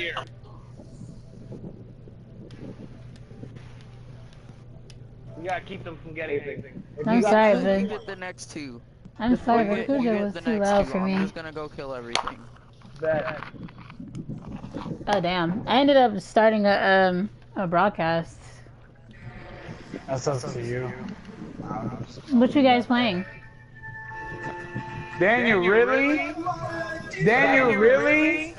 You gotta keep them from getting anything. I'm sorry, We but get the next two. I'm sorry, but You Cujo get was the too next loud two. for I'm me. just gonna go kill everything. That. Oh damn! I ended up starting a broadcast. That's up to you. What you guys playing? Daniel, really? Daniel, really?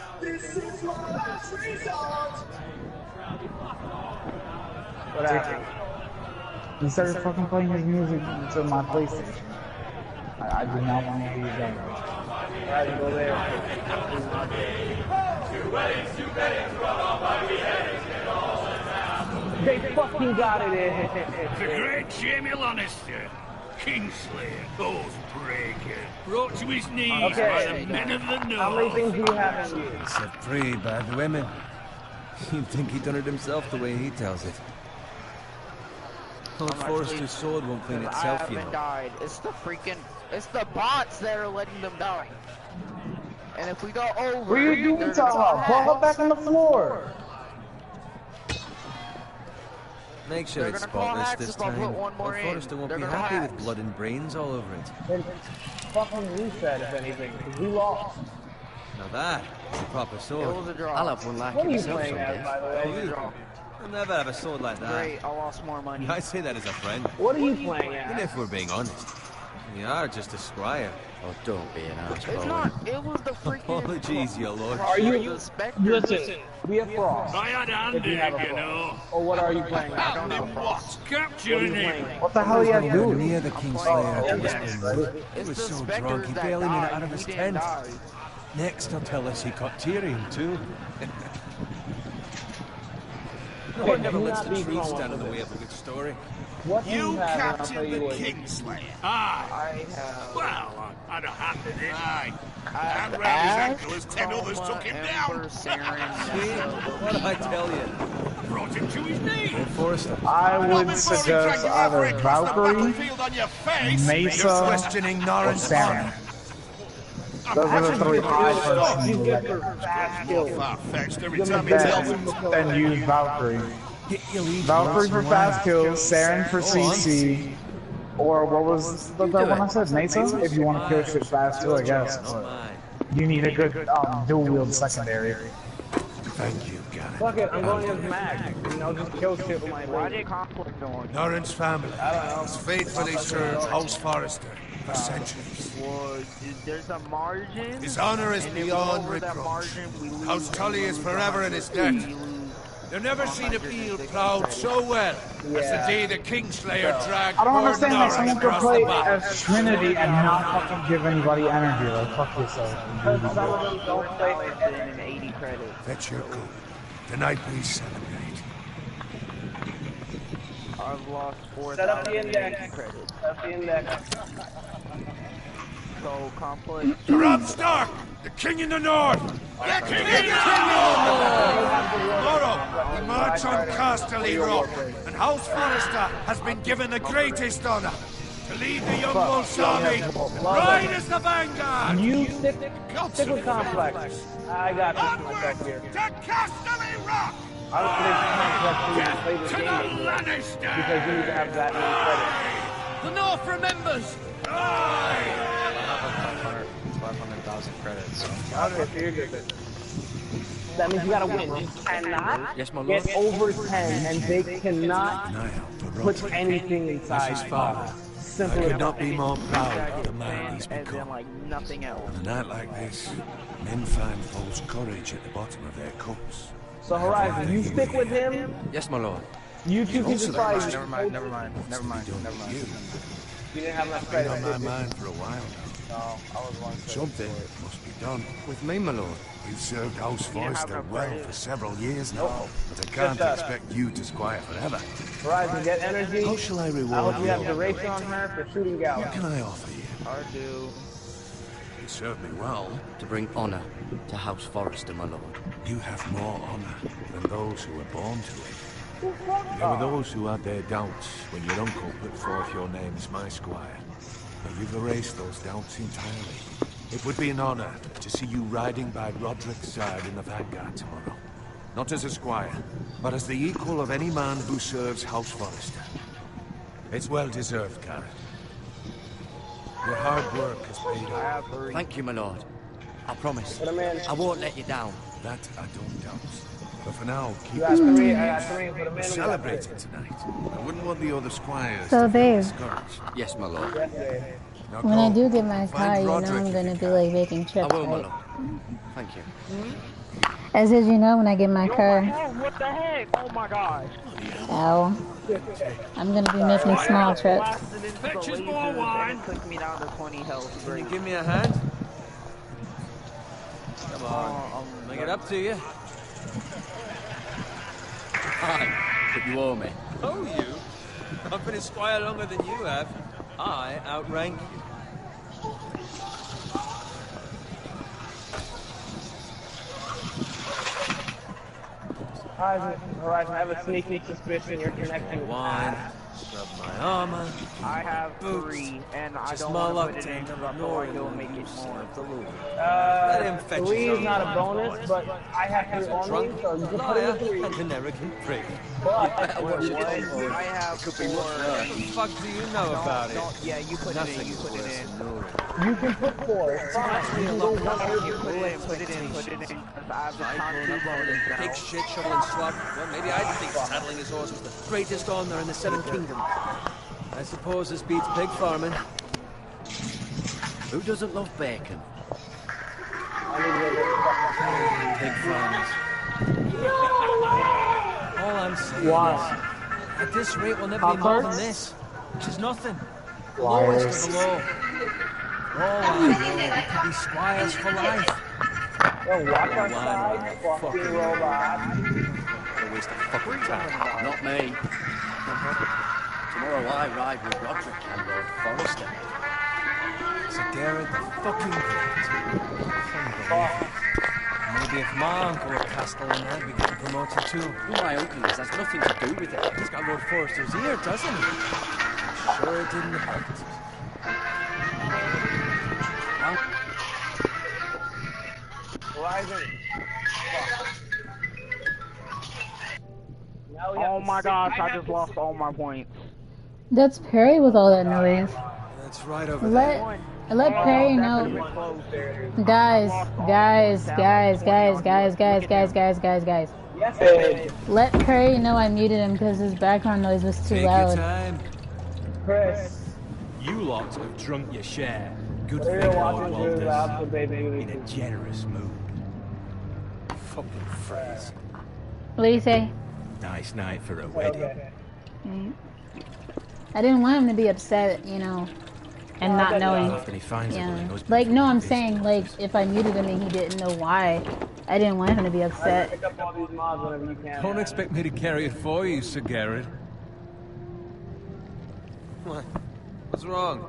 What happened? He started fucking playing his music to my PlayStation. I do not want to hear you going. Alright, go there. They fucking got it in. The great Jamie Lannister, Kingslayer, Oathbreaker, brought to his knees by the men of the North. How many things do you have in you? Set free by the women. You'd think he'd done it himself the way he tells it. Lord Forrester's sword won't clean itself, you know. Died. It's the bots that are letting them die. And if we go over, What are you doing, Taha? Pull her back on the floor. Make sure it's spotless this time. Lord Forrester won't be happy with blood and brains all over it. Then fucking reset, if anything, because we lost. Now that is a proper sword. It was a draw. I'll have one like What it are you myself playing someday. as, by the way? It was a draw. I'll never have a sword like that. Great, I lost more money. I say that as a friend. What are you playing And as? if we're being honest, you are just a squire. Oh, don't be an It's asshole. not. It was the freaking. Apologies, your lord. Are you? The specters. Listen, we have Frost. I had Andy, If you have a you Frost. know. Or what are you playing I as? don't know. What? What are Capturing you him. playing? What the hell are you guys doing? Near the Kingslayer. He It's was the so specters drunk he that barely made it died. out of We his didn't tent. die. Next, he'll tell us he caught Tyrion too. No one never lets the truth stand in the way of a good story. What do You have? And I'll tell captured you the what. Kingslayer. Aye. I have. Well, I had a hand in it. Aye. Ash, And round his ankle as 10 others Chroma, took him Ember, down. Saren, What did I tell you? Brought him to his knees. Lord Forrester. I Not would before he suggest dragged you halfway either across the Valkyrie, battlefield on your face. Mesa, Questioning or Norrin's Saren. Those are the three I personally would recommend. Fast kills. Far-fetched every time he tells me. Then use Valkyrie. Get your lead. Valkyrie for fast kills, Saren for CC, or what was the one I said? Mesa? If you want to kill shit fast too, I guess. Not mine. You need a good dual wield secondary. Thank you, Garrett. Fuck it, I'm going as Mag. You know, just kill shit with my Why blade. did conflict going? Norrin's family has faithfully served House Forrester for centuries. There's a margin. His honor is and if we beyond over that reproach. margin, we lose. House Tully is forever in his We debt. lose. They've never seen a field plowed so well as the day the Kingslayer dragged I don't poor understand that someone Norrin could across play the battle. as Trinity and not fucking give anybody energy. Like, fuck yourself. Some of them don't play for And 80 credits. Fetch your coat. Tonight we celebrate. I've lost Set up the 4,080 index. credits. Set up the index. So complex. Robb Stark, the king in the north. The king in the north. Tomorrow we march on Casterly Rock, and House Forrester has been given the greatest honor to lead the young Wolf's army and ride as the vanguard. You stick with Complex. I got this myself here. To Casterly Rock. I don't think Complex needs to play this To the game anymore, Lannister. because you need to have that many credits. The North remembers. Aye. 500,000 credits. So. Okay, so you're good. That means you gotta win. You cannot Yes, my lord. get over 10, and they cannot put anything inside. Simple I as could not be more proud of the Fan, man he's and then become. like nothing else. On a night like this, men find false courage at the bottom of their cups. So Horizon, you stick with him. Yes, my lord. You two can decide. Never mind. You didn't have enough Been credit. on my mind for a while now. No, I was one. Something must be done. With me, my lord. You've served House Forrester enough well credit. for several years now, but I can't Just, expect you to squire forever. Horizon, get energy. How shall I I reward hope you have you? duration on her for shooting What Gala. can I offer you? I do. You served me well. To bring honor to House Forrester, my lord. You have more honor than those who were born to it. There were those who had their doubts when your uncle put forth your name as my squire. But you've erased those doubts entirely. It would be an honor to see you riding by Roderick's side in the vanguard tomorrow. Not as a squire, but as the equal of any man who serves House Forrester. It's well deserved, Garrett. Your hard work has paid off. Thank you, my lord. I promise. I won't let you down. That I don't doubt. But for now, keep You got three. I got three. Put them We're in. celebrating tonight. I wouldn't want the other squires So, to feel Dave. discouraged. Yes, my lord. Yes, Dave. Now When I go. do get my Find car, you know Roderick I'm if gonna you be can. like making I trips, will, my right? lord. Thank you. I said, you know, when I get my car. What the heck? Oh my gosh. Ow. I'm gonna be making small trips. Blasted into the lasers and it took me down to 20 health. Can you Great. give me a hand? Come on, I'll make it up to you. Aye, but you owe me. Oh, you? I've been a squire longer than you have. I outrank you. Horizon, I have a sneaky suspicion you're connecting with Wine, scrub my armor. I have Boots. 3 and I Just don't small want to put it in octane because I of feel like it'll northern make it use more. of the Lord. Let him fetch 3 his is own not a wine, bonus, boys. but I have He's 3 a on me, drunk so you can put liar in 3. and an arrogant prick. But I have 4. What the fuck do you know about it? Yeah, you put Nothing it in. You is put it worse in. than Nora. you can put 4. It's fine. You can go 1 or 2. Put it in. Put it in. Put it in. 'Cause I have the concrete bonus now. Big shit, shovel and swab. Well, maybe I'd think saddling his horse was the greatest honor in the Seven Kingdoms. I suppose this beats pig farming. Who doesn't love bacon? Pig farmers. All I'm saying Why? is, at this rate, we'll never be more than this, which is nothing. Liars. Lowest of the low. All I know, we could be squires for life. Yo, walk Wine, outside, fucking robot. A waste of fucking time. Not me. Tomorrow I ride with Roderick and Lord Forrester. So Garrett, the fucking great. Maybe if my uncle were Castellan had, we get promoted too. Who my uncle is has nothing to do with it. He's got Lord Forrester's ear, doesn't he? Sure it didn't hurt. Horizon. Oh my gosh, I just lost all my points. That's Perry with all that noise. That's right over there. Let Perry know. Guys. Yes, Dave. Let Perry know I muted him because his background noise was too Take your loud. time. Chris. You lot have drunk your share. Good What are thing you Lord watching too Walter's loud for baby? in a generous mood. Fucking phrase. What do you say? Nice night for a wedding. I didn't want him to be upset, you know, and not knowing. Often he finds it when he Yeah. knows Like, no, I'm business. saying, like, if I muted him and he didn't know why, I didn't want him to be upset. Pick up all these mods whenever you can. Don't expect me to carry it for you, Sir Garrett. What? What's wrong?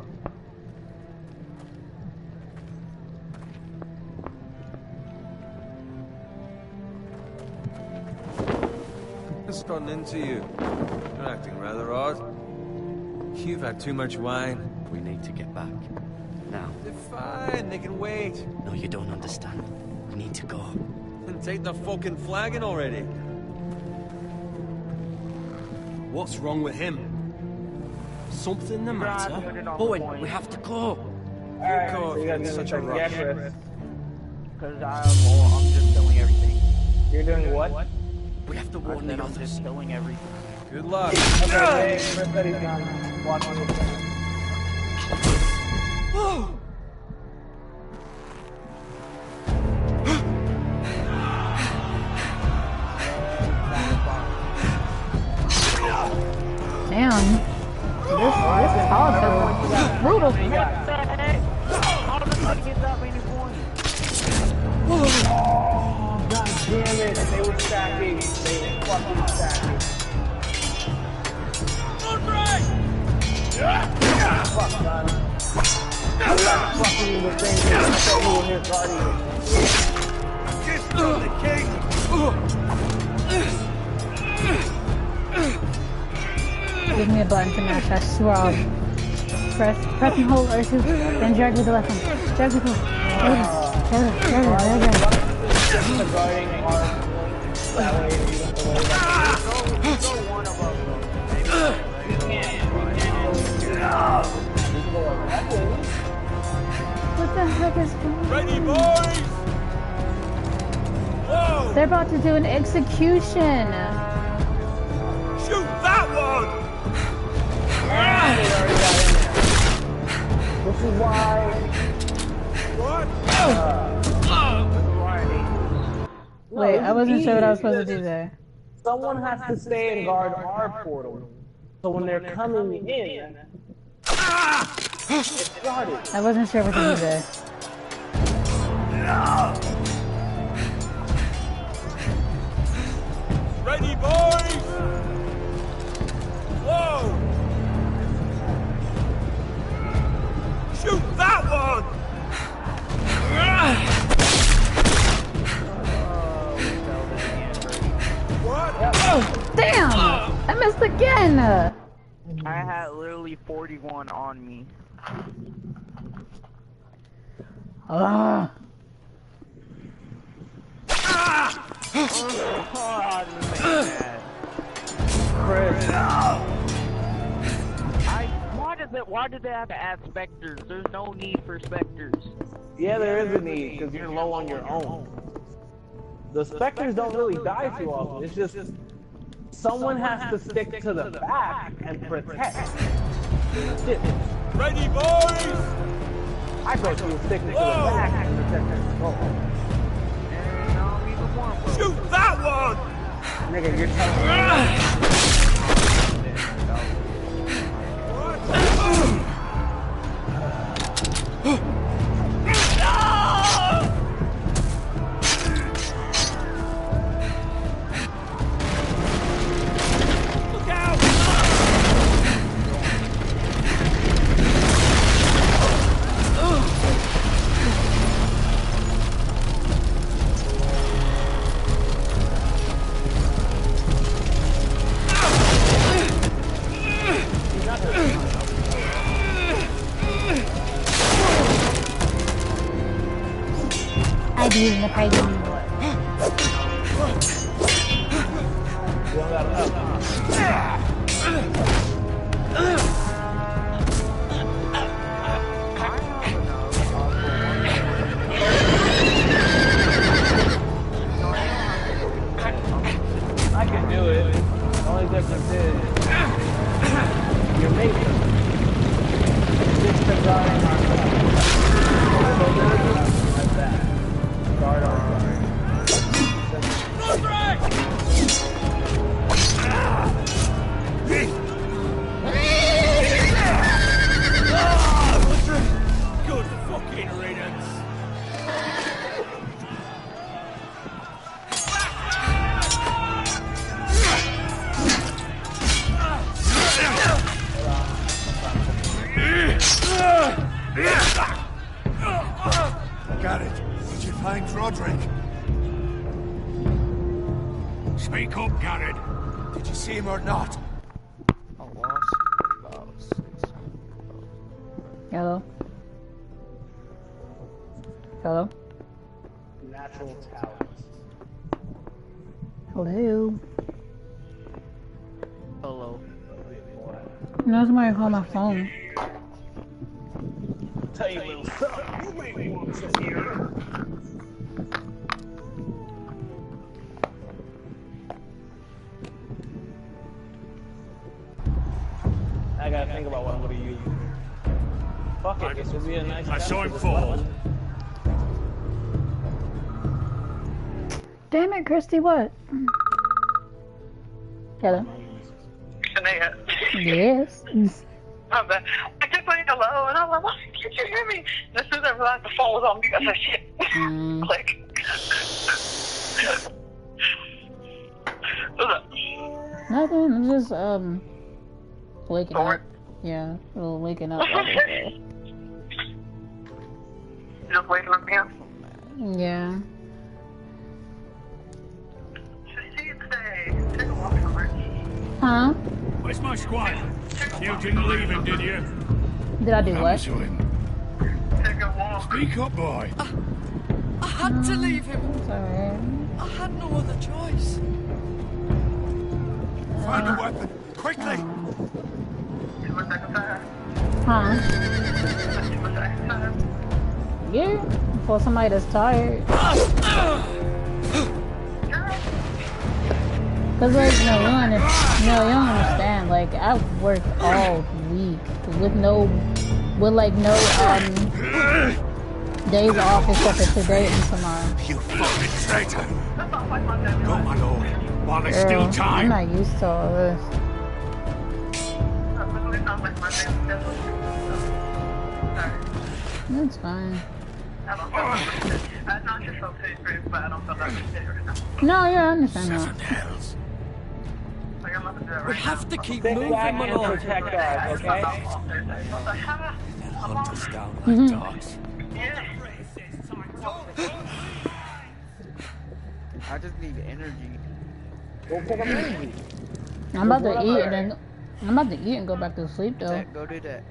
What's gotten into you? You're acting rather odd. You've had too much wine. We need to get back. Now. They're fine, they can wait. No, you don't understand. We need to go. And take the fucking flagon already. What's wrong with him? Something the matter? Owen, we have to go. Alright, Go, so you guys it's gonna such a check rush. Chris. Because I'm just killing everything. You're doing what? We have to warn the I'm others. just killing everything. Good luck. Okay, Dave, Chris said he's done watching this thing. Damn. This is TallTales. Brutal. What the heck? How the fuck get that many points? Oh, god damn it. They were stacking. They were fucking stacking. Fuck, man. I like fucking the thing that I thought you were his guardian. Kiss from the king! Give me a button to mash, I swear I'll press and hold R2, then drag with the left one. Drag with the left. Drag it. The guarding are That way you don't have to worry about Throw one of them. What the heck is going on? Ready, boys! Whoa! They're about to do an execution. Shoot that one! This is why. What? Wait, I wasn't sure what I was supposed to do there. Someone has to stay and guard our portal. So when they're coming in, it's guarded. I wasn't sure what to do there. Ready, boys! Whoa! Shoot that one! What? Oh, damn! I missed again! I had literally 41 on me. Ah. Chris. Why did they have to add specters? There's no need for specters. Yeah, there is a need, because you're low on your own. The specters don't really die too often. It's just someone has to stick to the back and protect. Ready, boys! I thought you were sticking to the back and protecting the goal. And even more. Shoot that one! Nigga, you're telling me. Look out! I be in the fight. I can do it. The only difference is you're making this to guard like that. Guard our guard. Good fucking riddance. Garrett, did you find Roderick? Speak up, Garrett. Did you see him or not? I lost about 6. Hello? Hello? Natural talents. Hello? Hello. No, somebody called my phone. Tell you little son, you may want to hear. I gotta think about what I'm gonna use. Fuck it, this would be a nice. I saw him fall. Damn it, Christy, what? Hello? Shania. Yes. I kept saying hello, and I'm like, why can't you hear me? And as soon as I realized the phone was on mute, I said, shit. Click. What's up? Nothing, I'm just, waking up. Yeah, well, waking up. Just waking up here. Yeah. See you today. Take a walk, Chris. Huh? Where's my squad? You didn't leave him, did you? Did I do what? To him. Take a walk. Speak up, boy. I had to leave him. Sorry. I had no other choice. Find a weapon, quickly! Huh? Yeah, for somebody that's tired. Cause like, no, you don't understand. Like, I've worked all week with like no days off except for today and tomorrow. You fucking traitor! Go, my lord, while there's Girl, still I'm time! not used to all this. That's fine. No, yeah, I understand that. Hells. We have to keep Sit moving, back my and lord. protect us, okay? Hunt us down like dogs. I just need energy. Go pick up energy. I'm about to eat and go back to sleep though. Go do that.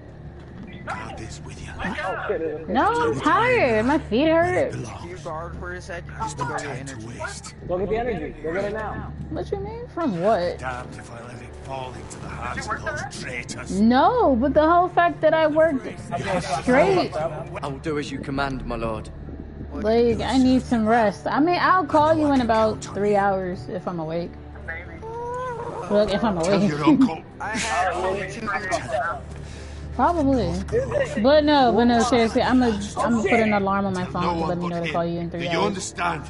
God is with you. Oh, shit, No, I'm tired. My feet hurt. You guard for a second. There's Go no get time energy. to waste. Go get the energy. Go get it now. What you mean? From what? Damned if I let it fall into the hands of those traitors. No, but the whole fact that I worked straight, I will do as you command, my lord. like, I need some rest. I mean, I'll call you in about 3 hours if I'm awake. Look, if I'm Tell your awake. uncle. I have only 2 minutes. Probably. But no, seriously, I'm gonna put an alarm on my phone to let me know to call you in 3 Do you hours. understand?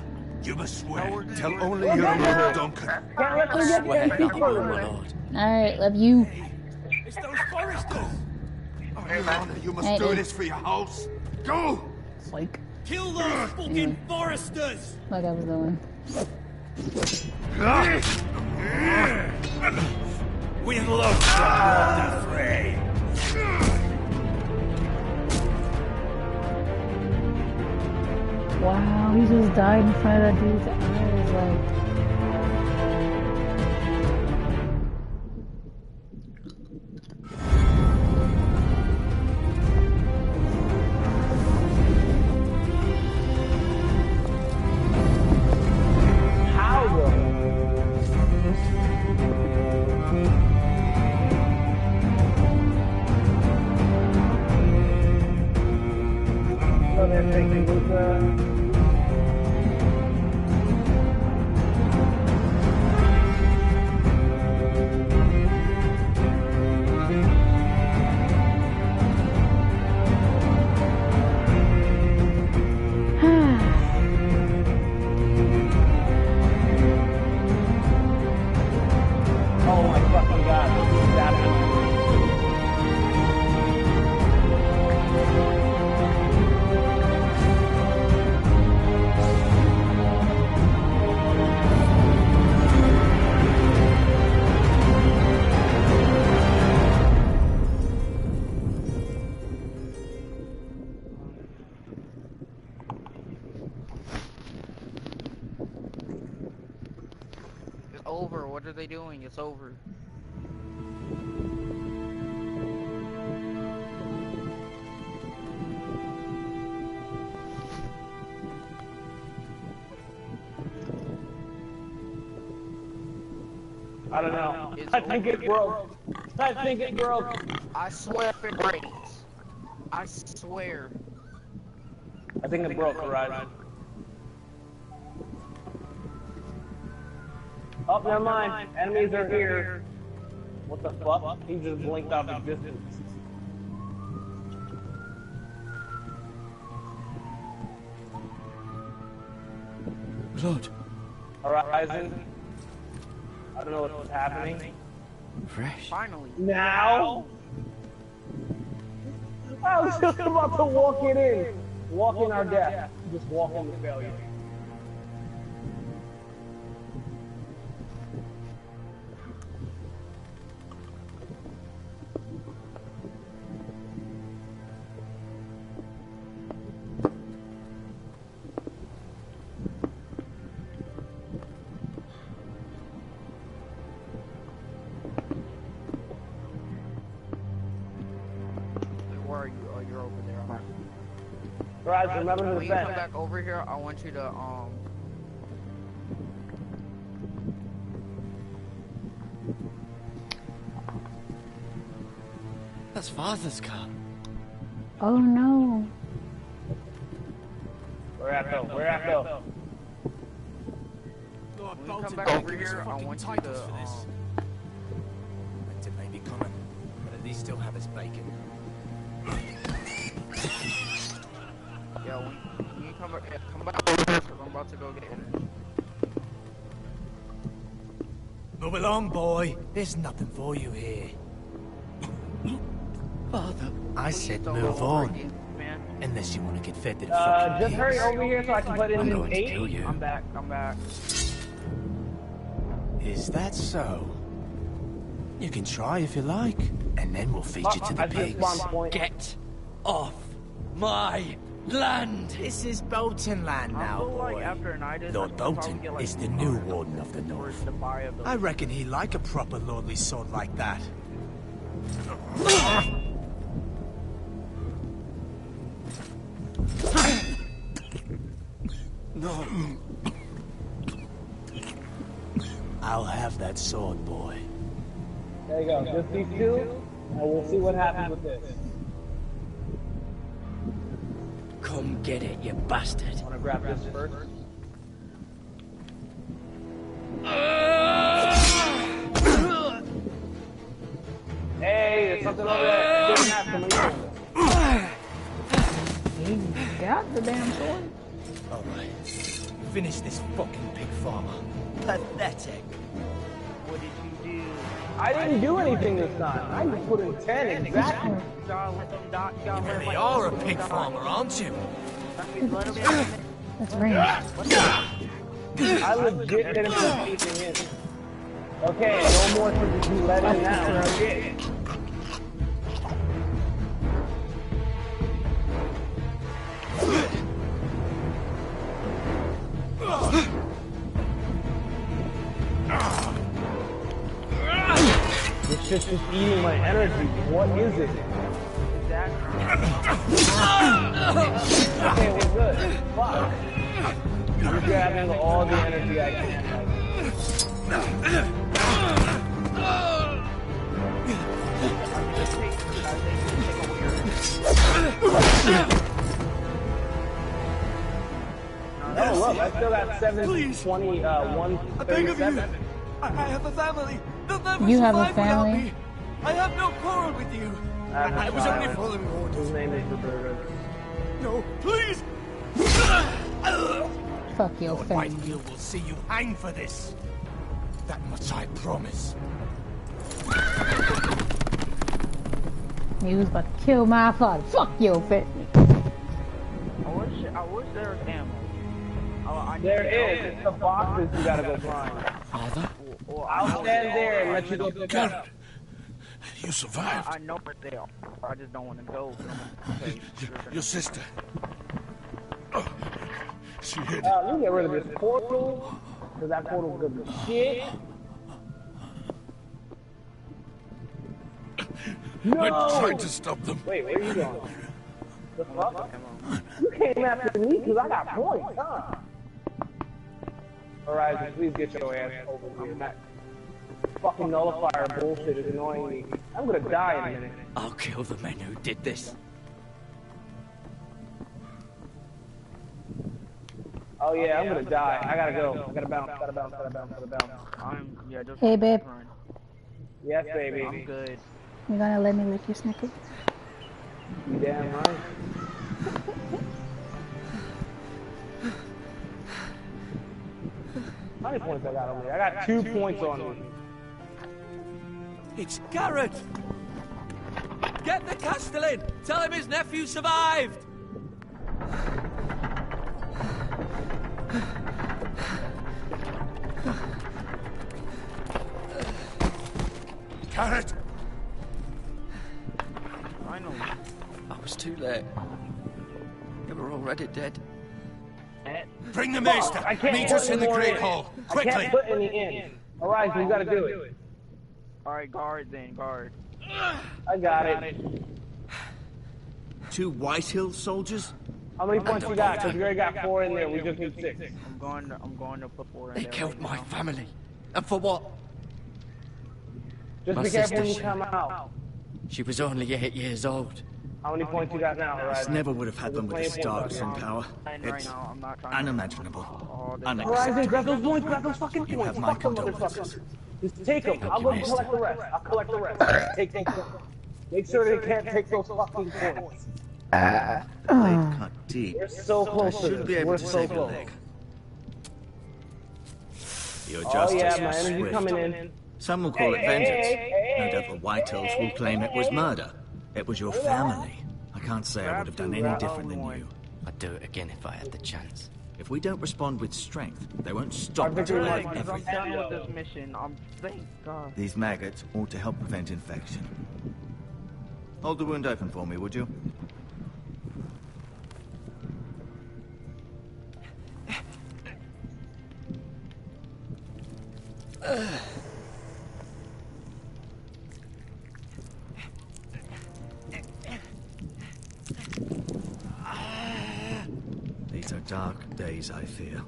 You must swear. Tell only your uncle Duncan. Can't let them get Swear there. that I Keep will, my moving. lord. Alright, love you. It's those foresters. Oh, your honor, you must Hey, do hey. this for your house. Go! Like Kill those fucking foresters! I was doing. We love the fray. Wow, he just died in front of that dude's eyes, like. How though? So they're thinking Luca. Oh my fucking god, this is happening. It's over. What are they doing? It's over. I don't know. It's I think it broke. I think it broke. I swear if it breaks. I swear. I think it broke, Horizon. Oh, never mind. Enemies are here. What the fuck? He just blinked off existence. Lord. Horizon. I don't know what's happening. Fresh. Finally. Now? I was just about to walk it in. Walk in our death. Just walk in the failure. Where are you? Oh, you're over there. Horizon, remember When the you come defense. back over here, I want you to That's Father's car. Oh no. Where at though? Where at though? Lord When you Bolton come back can't over give us here, I fucking want you titles to, for this. Meant it may be coming, but at least still have his bacon. Yeah, when you come back over here, because I'm about to go get it. Move along, boy. There's nothing for you here. Father. I said Don't move go over on. again, man. Unless you want to get fed to the fucking Just hurry pigs. over here so I can put in I'm this going to 8. kill you. I'm back. Is that so? You can try if you like, and then we'll feed you to the I just pigs. spawned point. Get off my land. This is Bolton land I now, feel like boy. after United, Lord I should probably Bolton get, like, is the new warden of the north. the buy of the I reckon he like a proper lordly sword like that. No. I'll have that sword, boy. There you go. Just these 2, and we'll see what happens with this. Come get it, you bastard. I want to grab this first. Hey, there's something over there. Didn't have to leave. He got the damn sword. Alright. Finish this fucking pig farmer. Pathetic. What did you do? I didn't do anything this time. I just put in 10 exactly. You gotta let them die. You gotta You let really them are a die. pig farmer, aren't you? Let them die. That's range. I legit didn't put anything in. Okay, no more to be let in now. Okay. This shit's just eating my energy. What is it? Okay, we're good. Fuck. You're grabbing all the energy I can. Oh look, I still got 720, I beg of you. 137. I have a family. They'll never You have a survive without family? me. I have no quarrel with you. I was only following His orders. name is Roberto. No, please. Fuck your Lord family. Whitefield will see you hang for this. That much I promise. He was about to kill my father. Fuck your family. I wish there was ammo. There is. It's the boxes you gotta go find. Father? I'll stand there and let you go pick up. You survived. I know where they are. I just don't want to go. Okay, Your sister. Oh, she hid. Let me get rid of this portal. Cause that portal's good as shit. No! I tried to stop them. Wait, where are you going? The fuck? You came after me because I got points, huh? Horizon, please get your ass over here. That fucking nullifier bullshit is annoying me. I'm gonna die in a minute. I'll kill the men who did this. Oh yeah, I'm gonna die. I gotta go. I gotta bounce, gotta bounce, gotta bounce, gotta bounce. just Hey, babe. run. Yes, baby. I'm good. You gonna let me lick your Snickers? You damn right. How many points I got on me? I got 2 points on me. It's Garrett! Get the Castellan! Tell him his nephew survived! Garrett! Finally. I was too late. You were already dead. Bring the maester! I can't Meet put us in the any more Great in. Hall! I Quickly! can't put any in. Horizon, you gotta do it. Alright, guard then, guard. I got it. 2 Whitehill soldiers? How many points you got? Because we already got 4 in there. We just need 6. I'm going to put 4 in They there. killed right my now. family. And for what? Just My be careful when sister. you come out. She was only 8 years old. How many points you got now, This Horizon? never would have happened with the Starks in power. Right It's now, I'm not trying unimaginable. Horizon, Unacceptable. grab those points, grab those fucking You points. have my Fuck them, condolences. motherfuckers. Just take them. I'll go you, collect the rest. I'll collect the rest. Take them. Make sure they can't take those fucking points. The blade cut deep. We're so close to Should this. be able We're to so save your close. leg. Your Oh justice yeah, my was energy swift. coming in. Some will call it vengeance. No doubt the Whitetails will claim it was murder. It was your family. I can't say I would have done any different than you. I'd do it again if I had the chance. If we don't respond with strength, they won't stop Our until they victory have is everything. I'm done with this mission. Thank God. These maggots ought to help prevent infection. Hold the wound open for me, would you? These are dark days, I fear.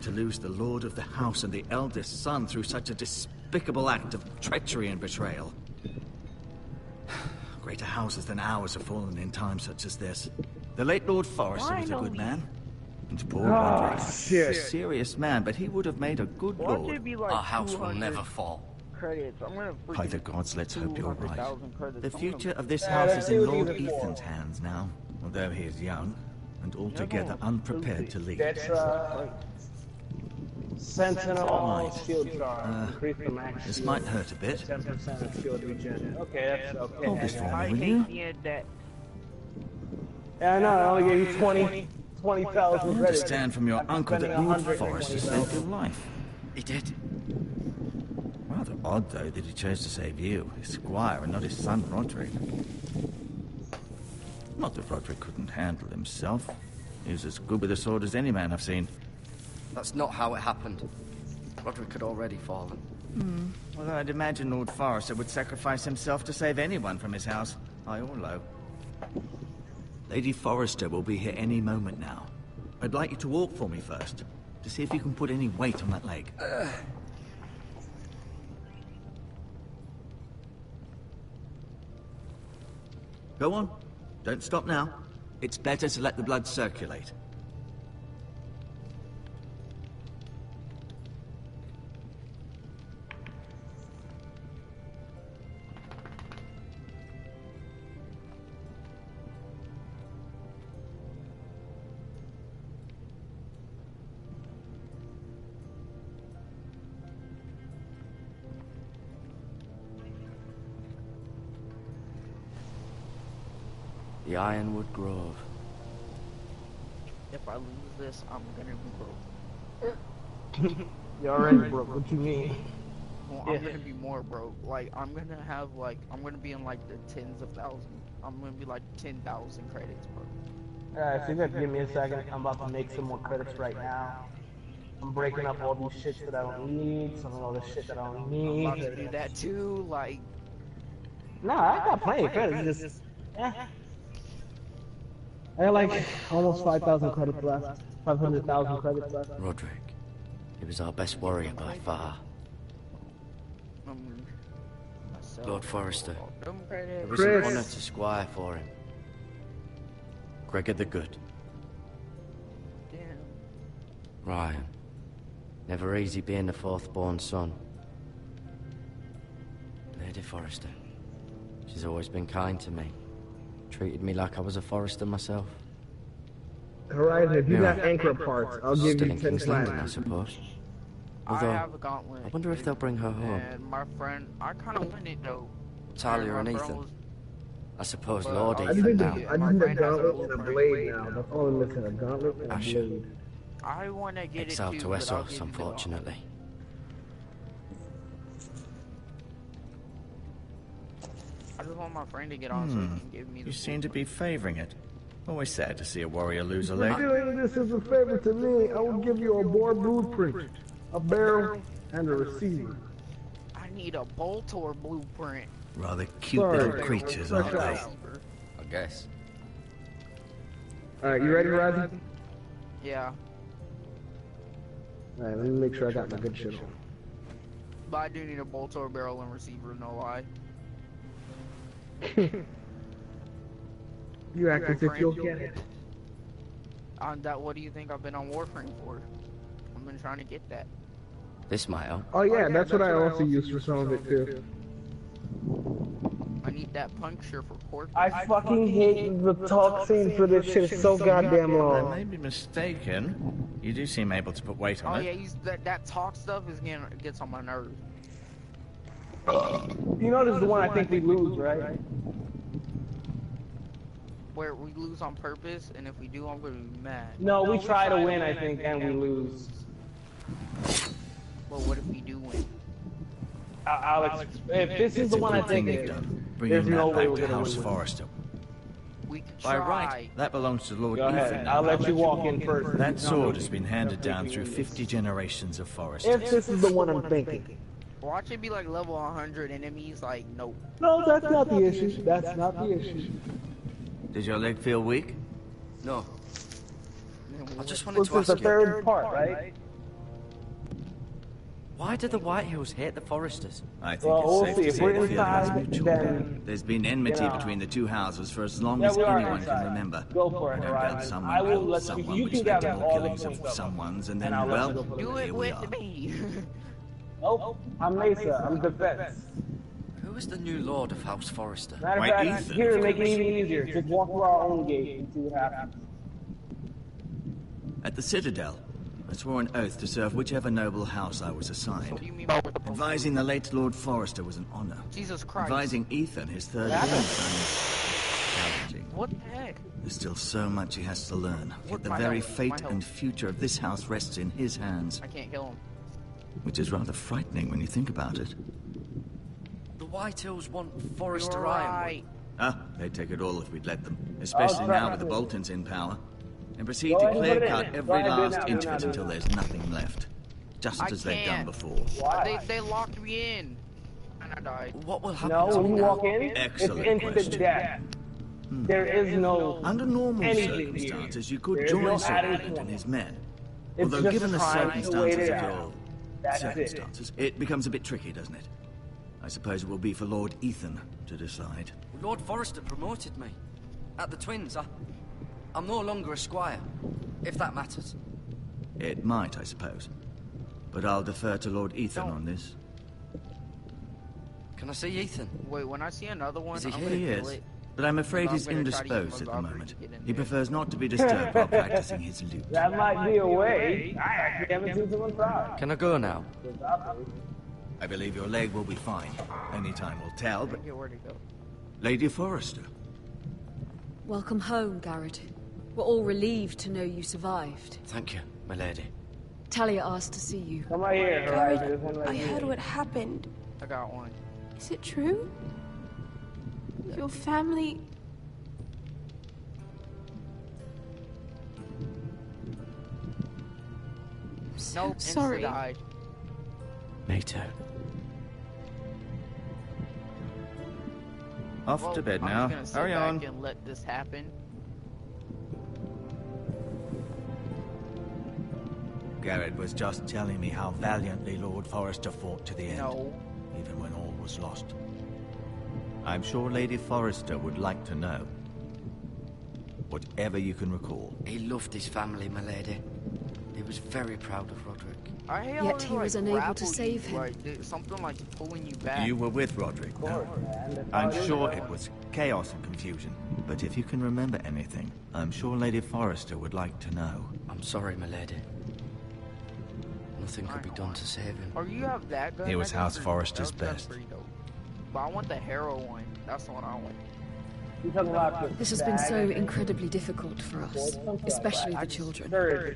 To lose the lord of the house and the eldest son through such a despicable act of treachery and betrayal. Greater houses than ours have fallen in times such as this. The late Lord Forrester was a good man. And poor Roderick, a serious man, but he would have made a good lord. Our house will never fall. Credits. I'm gonna By the gods, let's hope you're right. 200,000 credits. The I'm future gonna- of this Yeah, house let's is see in what Lord he's for. Ethan's hands now, although he is young and altogether unprepared to lead. Detra, Sentinel, Right. shield charge. Increase the max This shield. might hurt a bit. 10% of shield regen. Okay, that's okay. Hold this for I me, will hate you? being that. Yeah, I know. I only gave you 20,000 I credits. understand from your I'm uncle that spending Lord 120,000. Forrester saved your life. He did. Rather odd, though, that he chose to save you, his squire, and not his son, Roderick. Not that Roderick couldn't handle himself. He was as good with a sword as any man I've seen. That's not how it happened. Roderick had already fallen. Although I'd imagine Lord Forrester would sacrifice himself to save anyone from his house, high or low. Lady Forrester will be here any moment now. I'd like you to walk for me first, to see if you can put any weight on that leg. Go on. Don't stop now. It's better to let the blood circulate. The Ironwood Grove. If I lose this, I'm gonna be broke. You already broke. What you mean? Well, I'm gonna be more broke. Like, I'm gonna have, like, I'm gonna be in, like, the tens of thousands. I'm gonna be, like, 10,000 credits, bro. Alright, so you got to give me a second. I'm about to make some more credits right now. I'm breaking up all these shits that I don't need, some of all this shit that I don't I'm need. about to do that, too. Like, Nah, I got plenty of credits. It's just, I got like almost 5,000 credits left. 500,000 credits left. Roderick. He was our best warrior by far. myself. Lord Forrester. Them It credits. was an honor to squire for him. Gregor the Good. Damn. Ryan. Never easy being the fourth-born son. Lady Forrester. She's always been kind to me. Treated me like I was a Forrester myself. Horizon, if you got Mira. anchor parts, I'll give Still you in 10 King's Landing, I platinum. suppose. I Although, have a gauntlet. I wonder if they'll bring her home. And my friend, I kind of want it though. Talia My and friend Ethan. was- I suppose Well, Lord I I just Ethan need now. a, I just need a gauntlet and a blade now. That's all I'm missing, a gauntlet and a Asher. blade. I want to get Exiled it to too, but I'll Essos, give you the gauntlet. unfortunately. I just want my friend to get on so he can give me the You seem to be favoring it. Always sad to see a warrior lose a For leg. doing this as a favor to me, I will give you a bore blueprint, a barrel, and a receiver. I need a bolt or blueprint. Rather cute Sorry. little creatures, aren't they? I guess. Alright, you ready, Rising? Yeah, Alright, let me make sure I got my good shit on. but I do need a bolt or barrel and receiver, no lie. You act as if you'll get it. What do you think I've been on Warframe for? I've been trying to get that. This might help. Oh yeah, that's what I also use for some of it too. I need that puncture for pork. I fucking hate the talk scene for this shit. It's so goddamn I long. may be mistaken. You do seem able to put weight on Oh it. yeah, that talk stuff is gets on my nerves. You know this is the one I think we lose, right? Where we lose on purpose, and if we do, I'm gonna be mad. No, we try to win, I think, and we lose. Well, what if we do win? If this is the one I think it is, there's no way we're gonna House win. Forrester. We can By try. right, that belongs to Lord Go Ethan. ahead, now. I'll let you walk in first. That sword has been handed down through 50 generations of Foresters. If this is the one I'm thinking. Watch it be like level 100 enemies, like, nope. No, that's not the issue. That's not the issue. Does your leg feel weak? No. I just wanted This to is the ask you, third part, right? why do the White Hills hate the Foresters? I think Well, we'll it's see. safe If to we're say the feeling is inside, mutual. then... There's been enmity you know. between the two houses for as long Yeah, as we are anyone inside. can remember. Go for it, No doubt Horizon. someone I will killed let someone you which can led gather to more all the killings of points up. someone's, and then, And I'll let well, you go for Do the it here we are. with me. Nope, I'm Mesa. I'm defense. Who is the new Lord of House Forrester? Matter of White fact, Ethan. here to make it even easier, just walk through our own gate and see what happens. At the Citadel, I swore an oath to serve whichever noble house I was assigned. What do you mean by with the Advising the late Lord Forrester was an honor. Jesus Christ. Advising Ethan, his third What happened? grandson, challenging. What the heck? There's still so much he has to learn. What, Yet the my very health, fate my health. and future of this house rests in his hands. I can't kill him. Which is rather frightening when you think about it. The White Hills want Forrester You're Ironwood. right. Ah, they'd take it all if we'd let them. Especially Oh, now crap. with the Boltons in power. And proceed Go to ahead and put it clear-cut in. every Go ahead, do it last now, do inch it of now, it do it until now. there's nothing left. Just I as they've done can't. before. Why? They locked me in. And I died. What will happen No, to when me you now? walk in, it's Excellent instant question. death. There is no... Under normal Anything circumstances, here. you could There is join no Sir added Alan and point. his men. It's Although just given the trying to wait circumstances it of out. your That's it. circumstances, it becomes a bit tricky, doesn't it? I suppose it will be for Lord Ethan to decide. Lord Forrester promoted me. At the Twins, I'm no longer a squire, if that matters. It might, I suppose. But I'll defer to Lord Ethan on this. Can I see Ethan? Wait, when I see another one, Is he I'm here? gonna He kill is. it. But I'm afraid I'm he's gonna try to use indisposed at my the robbery moment. to get in He there. prefers not to be disturbed while practicing his lute. That might be a way. I actually haven't seen someone try. Can I go now? I believe your leg will be fine. Only time will tell, but... Where to go? Lady Forrester. Welcome home, Garrett. We're all relieved to know you survived. Thank you, my lady. Talia asked to see you. Come right here, Horizon. This one right I here. heard what happened. I got one. Is it true? Your family... I'm so Nope, sorry. died. Me too. Off Well, to bed I'm now. just gonna sit Hurry back on. and let this happen. Garrett was just telling me how valiantly Lord Forrester fought to the end. No. Even when all was lost. I'm sure Lady Forrester would like to know. Whatever you can recall. He loved his family, my lady. He was very proud of Roderick. I hate Yet how he was unable to grapple save you, him. Like, there's something like pulling you back. You were with Roderick, no? I'm sure it was chaos and confusion. But if you can remember anything, I'm sure Lady Forrester would like to know. I'm sorry, my lady. Nothing could be done to save him. Or you have that gun. It was that House gun's Forrester's that's best. pretty dope. But I want the Harrow one. That's the one I want. You talking about This has been so incredibly difficult for us, especially the children.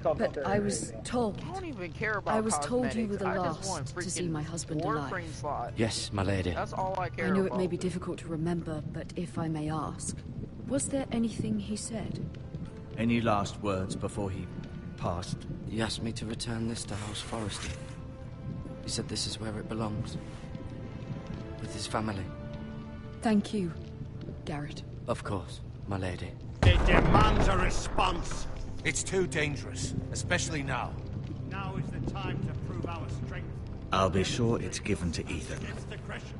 But I was told, I don't even care about I was told you were cosmetics. the I just want last to see freaking my husband Warframe alive. slot. Yes, my lady. That's all I care I know about. it may be difficult to remember, but if I may ask, was there anything he said? Any last words before he passed? He asked me to return this to House Forrester. He said this is where it belongs. With his family. Thank you, Garrett. Of course, my lady. It demands a response. It's too dangerous, especially now. Now is the time to prove our strength. I'll be sure it's given to Ethan. Against aggression.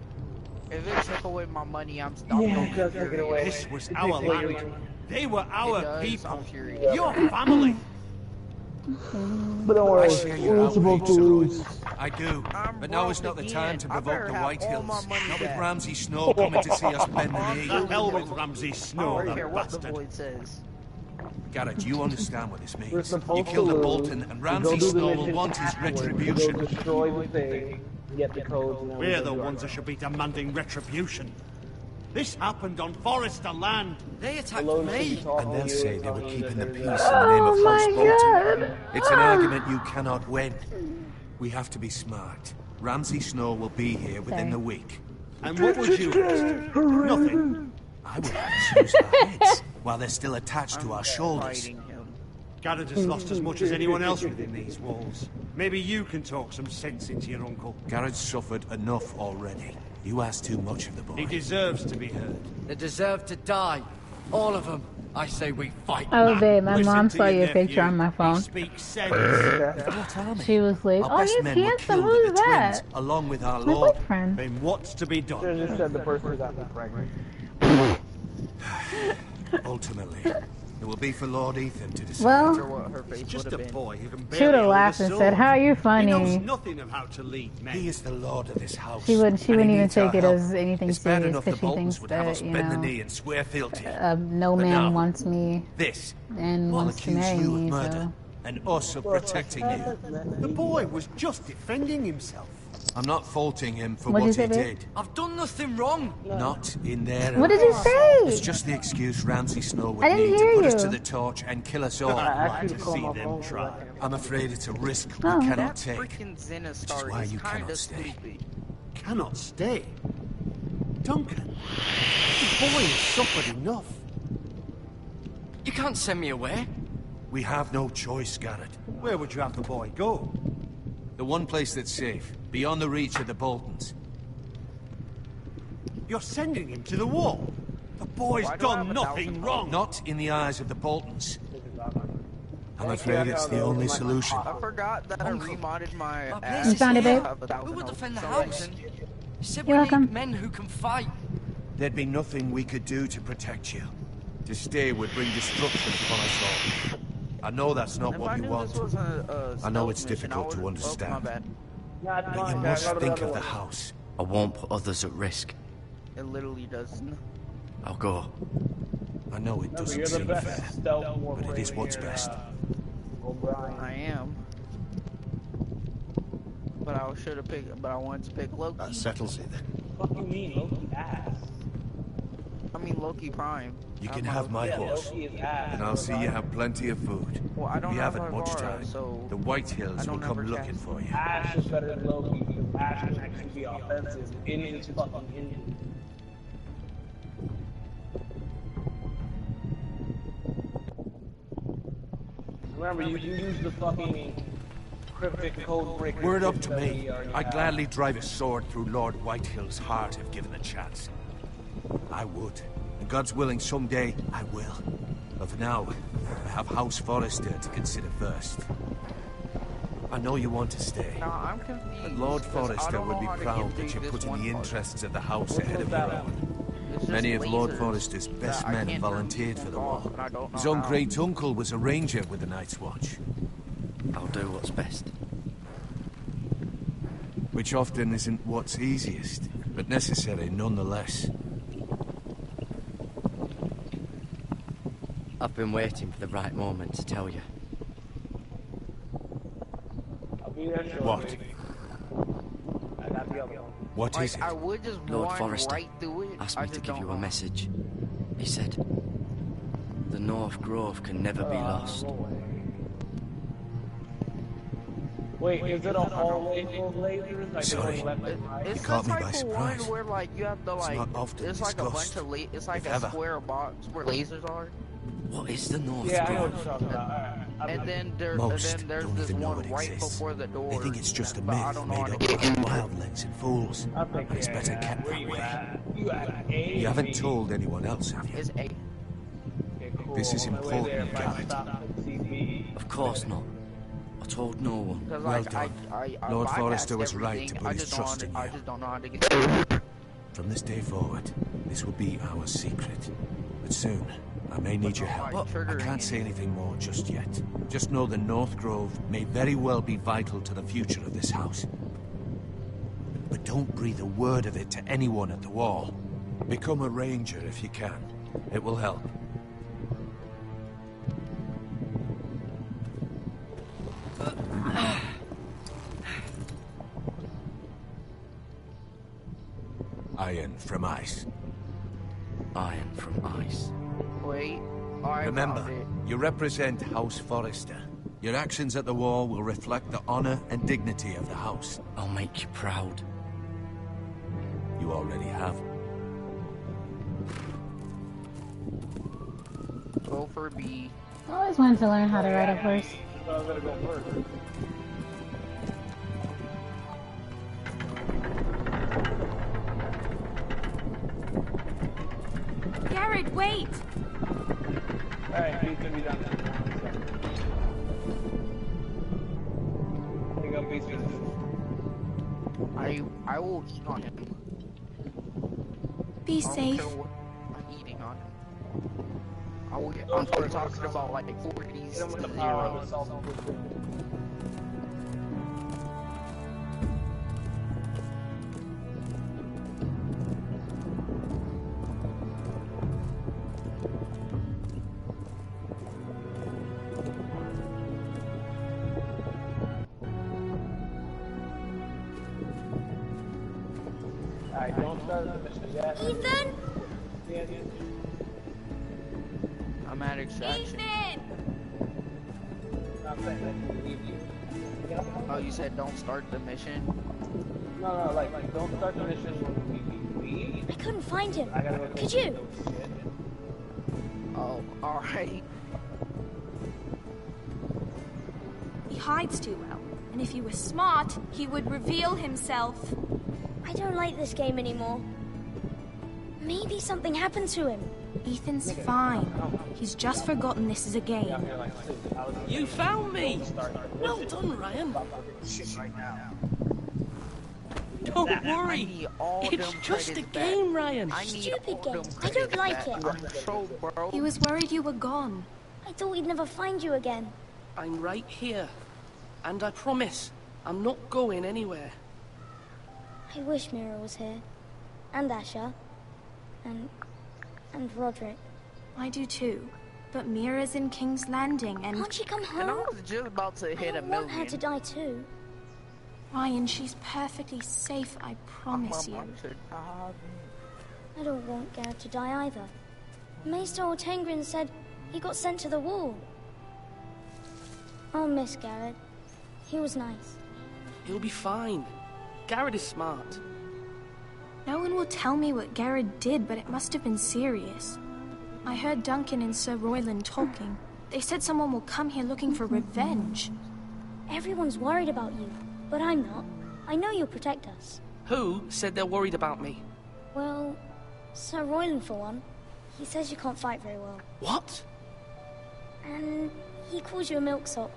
If it took away my money, I'm Yeah, it does take it away. This was our land. They were our people. I'm furious. Your family. But don't worry, I share your we're supposed to outrage, lose. I do, but now is not the time to I provoke better the have White all my Hills. money Not with back. Ramsay Snow coming to see us bend the knee. The hell with Ramsay I Snow, don't care that what the bastard. void says. Garrett, you understand what this We're means. supposed You to killed the lose. Bolton, and We go Ramsay do the Snow will mission want his afterwards. retribution. We go destroy the thing, get the codes, and then We're we the do our ones that job. should be demanding retribution. This happened on Forrester land. They attacked Alone should be me. talking And to they'll you say and they were telling you keeping that the there's peace in the name of Oh House my Bolton. God. It's an argument you cannot win. We have to be smart. Ramsay Snow will be here within Okay. the week. And what would you have? Nothing. I would have us use our heads while they're still attached to our shoulders. Fighting him. Garrett has lost as much as anyone else within these walls. Maybe you can talk some sense into your uncle. Garrett's suffered enough already. You ask too much of the boy. He deserves to be heard. They deserve to die. All of them. I say we fight. Oh, babe, my Listen mom to saw your your picture nephew. on my He phone. speaks sense. Okay. She was like, Our oh, best he's men were handsome. killed Who's at the that? twins, along with our My Lord. boyfriend. Then what's to be done? Should've just said the person who got me pregnant. Ultimately, it will be for Lord Ethan to decide. Well, What her face He's just would a have been. boy who can she would barely have hold a laughed and sword. said, how are you He knows funny? nothing of how to lead men. He is the lord of this house. She wouldn't and he even needs our take it help. as anything It's bad serious enough the because she Boltons thinks would have that, us you bend the know, knee and swear fealty. no But man now, wants me This and will wants to accuse marry you of me, murder so. and us of protecting you. The boy was just defending himself. I'm not faulting him for What'd what you he say, babe? did. I've done nothing wrong. Not in their What did you eyes. say? It's just the excuse Ramsay Snow would I didn't need hear to put us you. to the torch and kill us all. I I'd actually like to call see my them phone try. so I can- I'm afraid it's a risk Oh. we cannot That take. freaking Xena Which is star why is you kind cannot of stay. stupid. Cannot stay? Duncan, the boy has suffered enough. You can't send me away. We have no choice, Garrett. Where would you have the boy go? The one place that's safe, beyond the reach of the Boltons. You're sending him to the wall. The boy's Why do I have done 1,000 nothing wrong. Not in the eyes of the Boltons. I'm afraid it's the only solution. I forgot that I remodded my My ass. place You found it, babe? to have 1,000 Who will defend the for house? some reason. You said You're we need welcome. men who can fight. There'd be nothing we could do to protect you. To stay would bring destruction upon us all. I know that's not If I what you knew want. this was a I know stealth it's mission, difficult I to would've- understand. Oh, my bad. Yeah, it's But you fine, must guys. think of the house. I won't put others at risk. It literally does. I'll go. I know it Remember, doesn't you're the seem best fair, stealth but it is warfare what's here, best. O'Brien. I am. But I should have picked. But I wanted to pick Loki. That settles it then. What do you mean, Loki ass? I mean Loki Prime. You I can have have my Loki. horse, Loki is ass. and I'll see you have plenty of food. Well, I don't We have haven't much Varvara, time. so The White I Hills don't will come ever looking cast for you. Ash is better than Loki because Ash can actually be offensive in his fucking engine. Remember, you can use the fucking cryptic code breaker. Were it up to that me, we already I'd have. gladly drive a sword through Lord Whitehill's heart if given the chance. I would. And God's willing, someday I will. But for now, I have House Forrester to consider first. I know you want to stay. Now I'm confused. But Lord 'cause I Forrester don't would know be how to proud get that through you're this putting one the part. interests of the house Which ahead one's of your that own. It's just Many of Lord lasers Forrester's best that I men can't volunteered turn for the off, war. and I don't know His own how. great uncle was a ranger with the Night's Watch, I'll do what's best. which often isn't what's easiest, but necessary nonetheless. I've been waiting for the right moment to tell you. I'll be there shortly. What? I got the other one. What Like, is it? I would just Lord run Forrester right through it. asked I me to just give don't you a know. message. He said, the North Grove can never be lost. Wait, is it a hallway full of lasers? Like Sorry. going left and right? It's caught the me type by of surprise. one where like you have to It's like not often it's like a bunch discussed, of it's like if a ever. square box where lasers are, What is the North Yeah, I know Grove? what you're talking about. Alright. and then there's Most there's don't this even know one it right exists. before the door. They think it's just a but I myth don't know made how to up get by in. wildlings and fools. I think But it's better kept where that you way. at? You at A? You or haven't B? told anyone else, have you? It's A. Okay, cool. This is On my way there, important, if I Garrett. stop and see B. Of course not. I told no one. Because Well like done. I Lord bypassed Forrester was right everything. to put I his just trust don't, in I you. just don't know how to get through. From this day forward, this will be our secret. But soon, I may need your help. I can't say anything more just yet. Just know the North Grove may very well be vital to the future of this house. But don't breathe a word of it to anyone at the wall. Become a ranger if you can. It will help. Iron from ice. Iron from ice. Wait, Remember, you represent House Forrester. Your actions at the wall will reflect the honor and dignity of the house. I'll make you proud. You already have. Go for B. I always wanted to learn how to ride a horse. I'm gonna go first. Garrett, wait! Alright, he's gonna be down there. Pick up Beast. I will eat on him. Be safe. I'm eating on him. I'm talking about like 40s to zeros. Alright, don't start the mission yet. Ethan? I'm at extraction. Ethan! I'm saying that you leave you. Oh, you said don't start the mission? No, like don't start the mission when we leave. I couldn't find him. I gotta go Could you? Oh, alright. He hides too well. And if he was smart, he would reveal himself. I don't like this game anymore. Maybe something happened to him. Ethan's fine. He's just forgotten this is a game. You found me! Well done, Ryan. Don't worry. It's just a game, Ryan. Stupid game. I don't like it. He was worried you were gone. I thought we'd never find you again. I'm right here. And I promise, I'm not going anywhere. I wish Mira was here. And Asher. And Roderick. I do too. But Mira's in King's Landing and... Can't she come home? And I was just about to hit a I don't million. want her to die too. Ryan, she's perfectly safe, I promise you. I don't want Garrett to die either. Maester Ortengrin said he got sent to the wall. I'll miss Garrett. He was nice. He'll be fine. Garrett is smart. No one will tell me what Garrett did, but it must have been serious. I heard Duncan and Sir Royland talking. They said someone will come here looking for revenge. Everyone's worried about you, but I'm not. I know you'll protect us. Who said they're worried about me? Well, Sir Royland for one. He says you can't fight very well. What? And he calls you a milksop.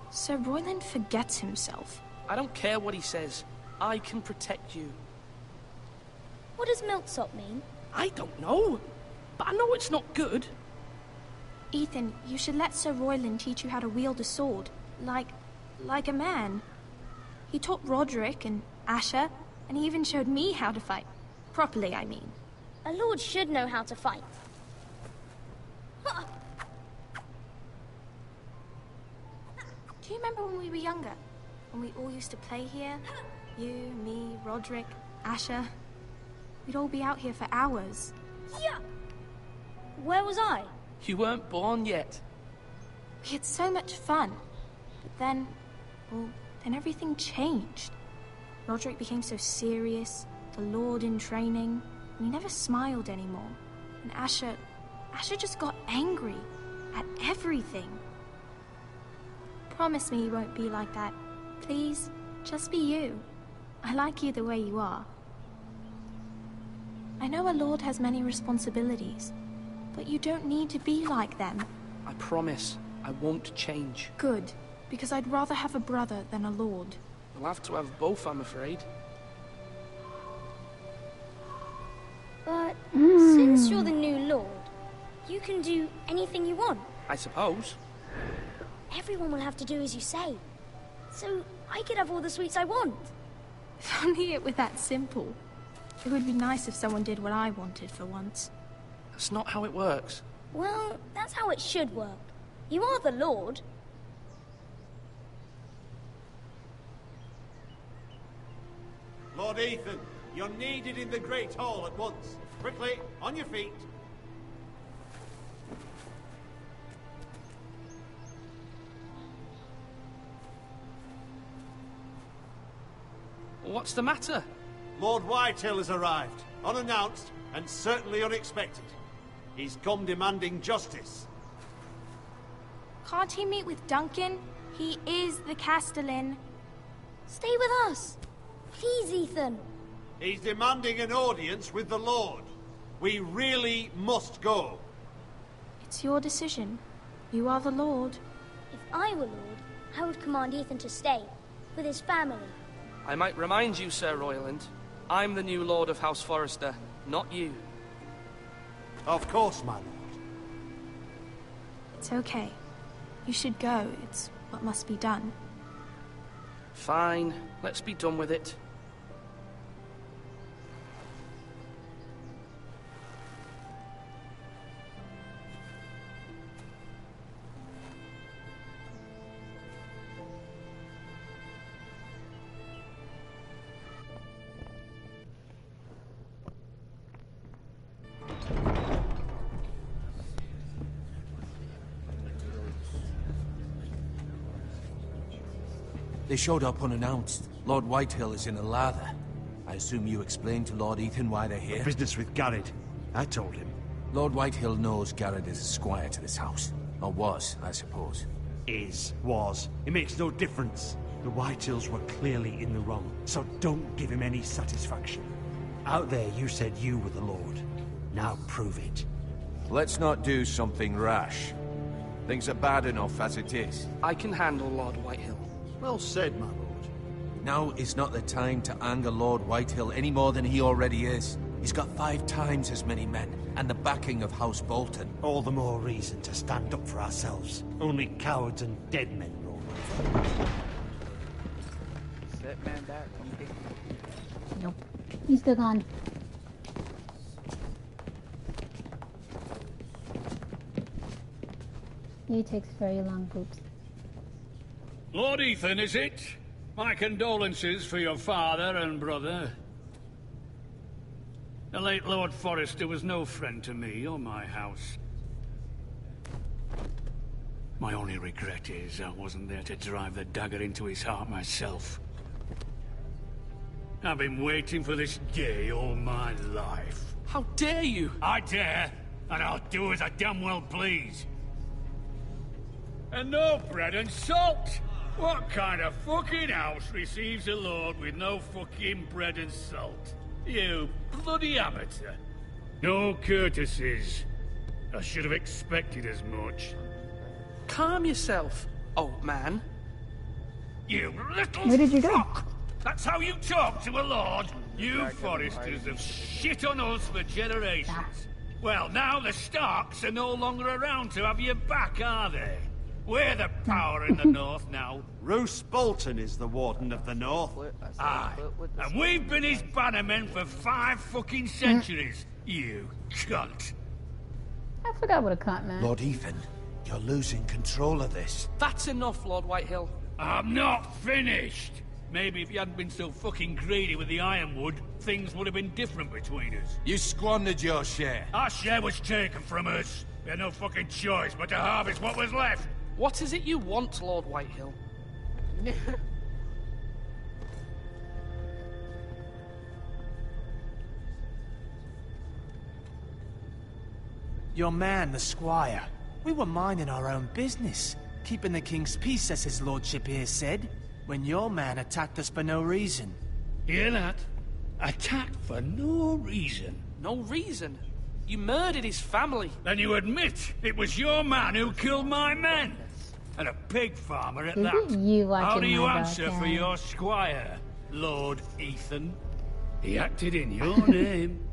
Sir Royland forgets himself. I don't care what he says. I can protect you. What does milksop mean? I don't know. But I know it's not good. Ethan, you should let Sir Royland teach you how to wield a sword. Like a man. He taught Roderick and Asher, and he even showed me how to fight. Properly, I mean. A lord should know how to fight. Do you remember when we were younger? When we all used to play here? You, me, Roderick, Asher. We'd all be out here for hours. Yeah. Where was I? You weren't born yet. We had so much fun. But then, well, then everything changed. Roderick became so serious, the Lord in training, and he never smiled anymore. And Asher just got angry at everything. Promise me you won't be like that. Please, just be you. I like you the way you are. I know a lord has many responsibilities, but you don't need to be like them. I promise, I won't change. Good, because I'd rather have a brother than a lord. We'll have to have both, I'm afraid. you're the new lord, you can do anything you want. I suppose. Everyone will have to do as you say. So I could have all the sweets I want. If only it were that simple. It would be nice if someone did what I wanted for once. That's not how it works. Well, that's how it should work. You are the lord. Lord Ethan, you're needed in the Great Hall at once. Quickly, on your feet. What's the matter? Lord Whitehill has arrived, unannounced and certainly unexpected. He's come demanding justice. Can't he meet with Duncan? He is the Castellan. Stay with us. Please, Ethan. He's demanding an audience with the Lord. We really must go. It's your decision. You are the Lord. If I were lord, I would command Ethan to stay, with his family. I might remind you, Sir Royland, I'm the new Lord of House Forrester, not you. Of course, my lord. It's okay. You should go. It's what must be done. Fine, let's be done with it. They showed up unannounced. Lord Whitehill is in a lather. I assume you explained to Lord Ethan why they're here? Business with Garrett. I told him. Lord Whitehill knows Garrett is a squire to this house. Or was, I suppose. Was. It makes no difference. The Whitehills were clearly in the wrong, so don't give him any satisfaction. Out there you said you were the Lord. Now prove it. Let's not do something rash. Things are bad enough as it is. I can handle Lord Whitehill. Well said, my lord. Now is not the time to anger Lord Whitehill any more than he already is. He's got 5 times as many men, and the backing of House Bolton. All the more reason to stand up for ourselves. Only cowards and dead men roll over. Set man back, come pick me. Nope. He's still gone. He takes very long poops. Lord Ethan, is it? My condolences for your father and brother. The late Lord Forrester was no friend to me or my house. My only regret is I wasn't there to drive the dagger into his heart myself. I've been waiting for this day all my life. How dare you? I dare, and I'll do as I damn well please. And no bread and salt! What kind of fucking house receives a lord with no fucking bread and salt? You bloody amateur. No courtesies. I should have expected as much. Calm yourself, old man. You little Where did you go? fuck! That's how you talk to a lord? You Forresters have shit on us for generations. Well, now the Starks are no longer around to have your back, are they? We're the power in the north now. Roose Bolton is the Warden of the North. Aye, and we've been his bannermen for 5 fucking centuries, you cunt. I forgot what a cunt meant. Lord Ethan, you're losing control of this. That's enough, Lord Whitehill. I'm not finished. Maybe if you hadn't been so fucking greedy with the ironwood, things would have been different between us. You squandered your share. Our share was taken from us. We had no fucking choice but to harvest what was left. What is it you want, Lord Whitehill? Your man, the squire. We were minding our own business, keeping the king's peace, as his lordship here said, when your man attacked us for no reason. Hear that? Attacked for no reason. No reason? You murdered his family. Then you admit it was your man who killed my men? And a pig farmer at that. How do you answer for your squire, Lord Ethan? He acted in your name.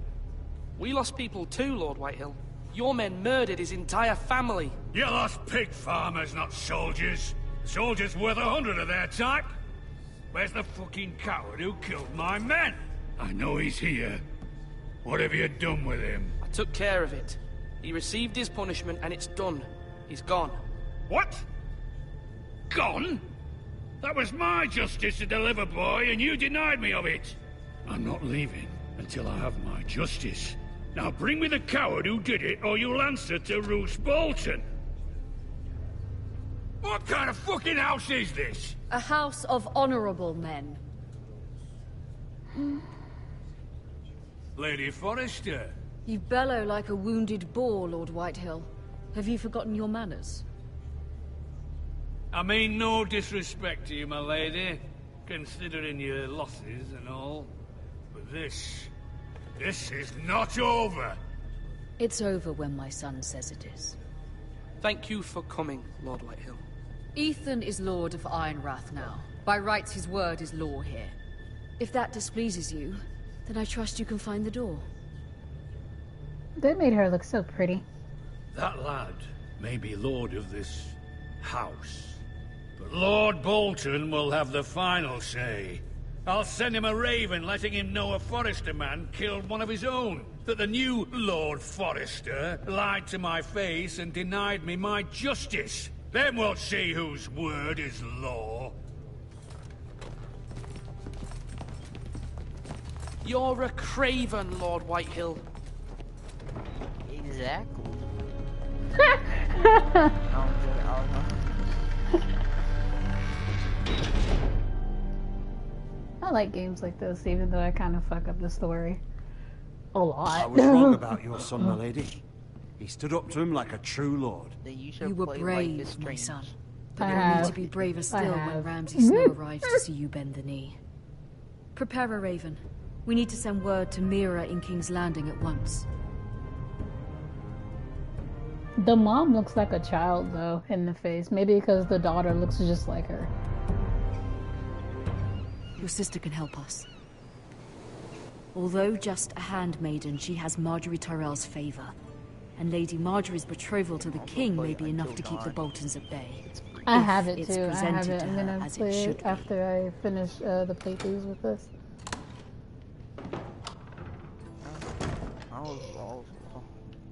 We lost people too, Lord Whitehill. Your men murdered his entire family. You lost pig farmers, not soldiers. Soldiers worth 100 of their type. Where's the fucking coward who killed my men? I know he's here. What have you done with him? I took care of it. He received his punishment and it's done. He's gone. What? Gone? That was my justice to deliver, boy, and you denied me of it. I'm not leaving until I have my justice. Now bring me the coward who did it, or you'll answer to Roose Bolton. What kind of fucking house is this? A house of honorable men. Lady Forrester. You bellow like a wounded boar, Lord Whitehill. Have you forgotten your manners? I mean no disrespect to you, my lady, considering your losses and all. But this is not over. It's over when my son says it is. Thank you for coming, Lord Whitehill. Ethan is Lord of Ironrath now. By rights, his word is law here. If that displeases you, then I trust you can find the door. They made her look so pretty. That lad may be lord of this house, but Lord Bolton will have the final say. I'll send him a raven letting him know a Forrester man killed one of his own. That the new Lord Forrester lied to my face and denied me my justice. Then we'll see whose word is law. You're a craven, Lord Whitehill. Exactly. I like games like this, even though I kind of fuck up the story a lot. I was wrong about your son, my lady. He stood up to him like a true lord. You were brave, my son. But I you'll have. need to be braver still when have. Ramsay Snow arrives to see you bend the knee. Prepare a raven. We need to send word to Mira in King's Landing at once. The mom looks like a child, though, in the face. Maybe because the daughter looks just like her. Your sister can help us. Although just a handmaiden, she has Marjorie Tyrell's favor. And Lady Marjorie's betrothal to the king may be enough to keep the Boltons at bay. I have it It's too. I have presented it. to I'm her gonna as it play should it be. after I finish the playthroughs with this. I was one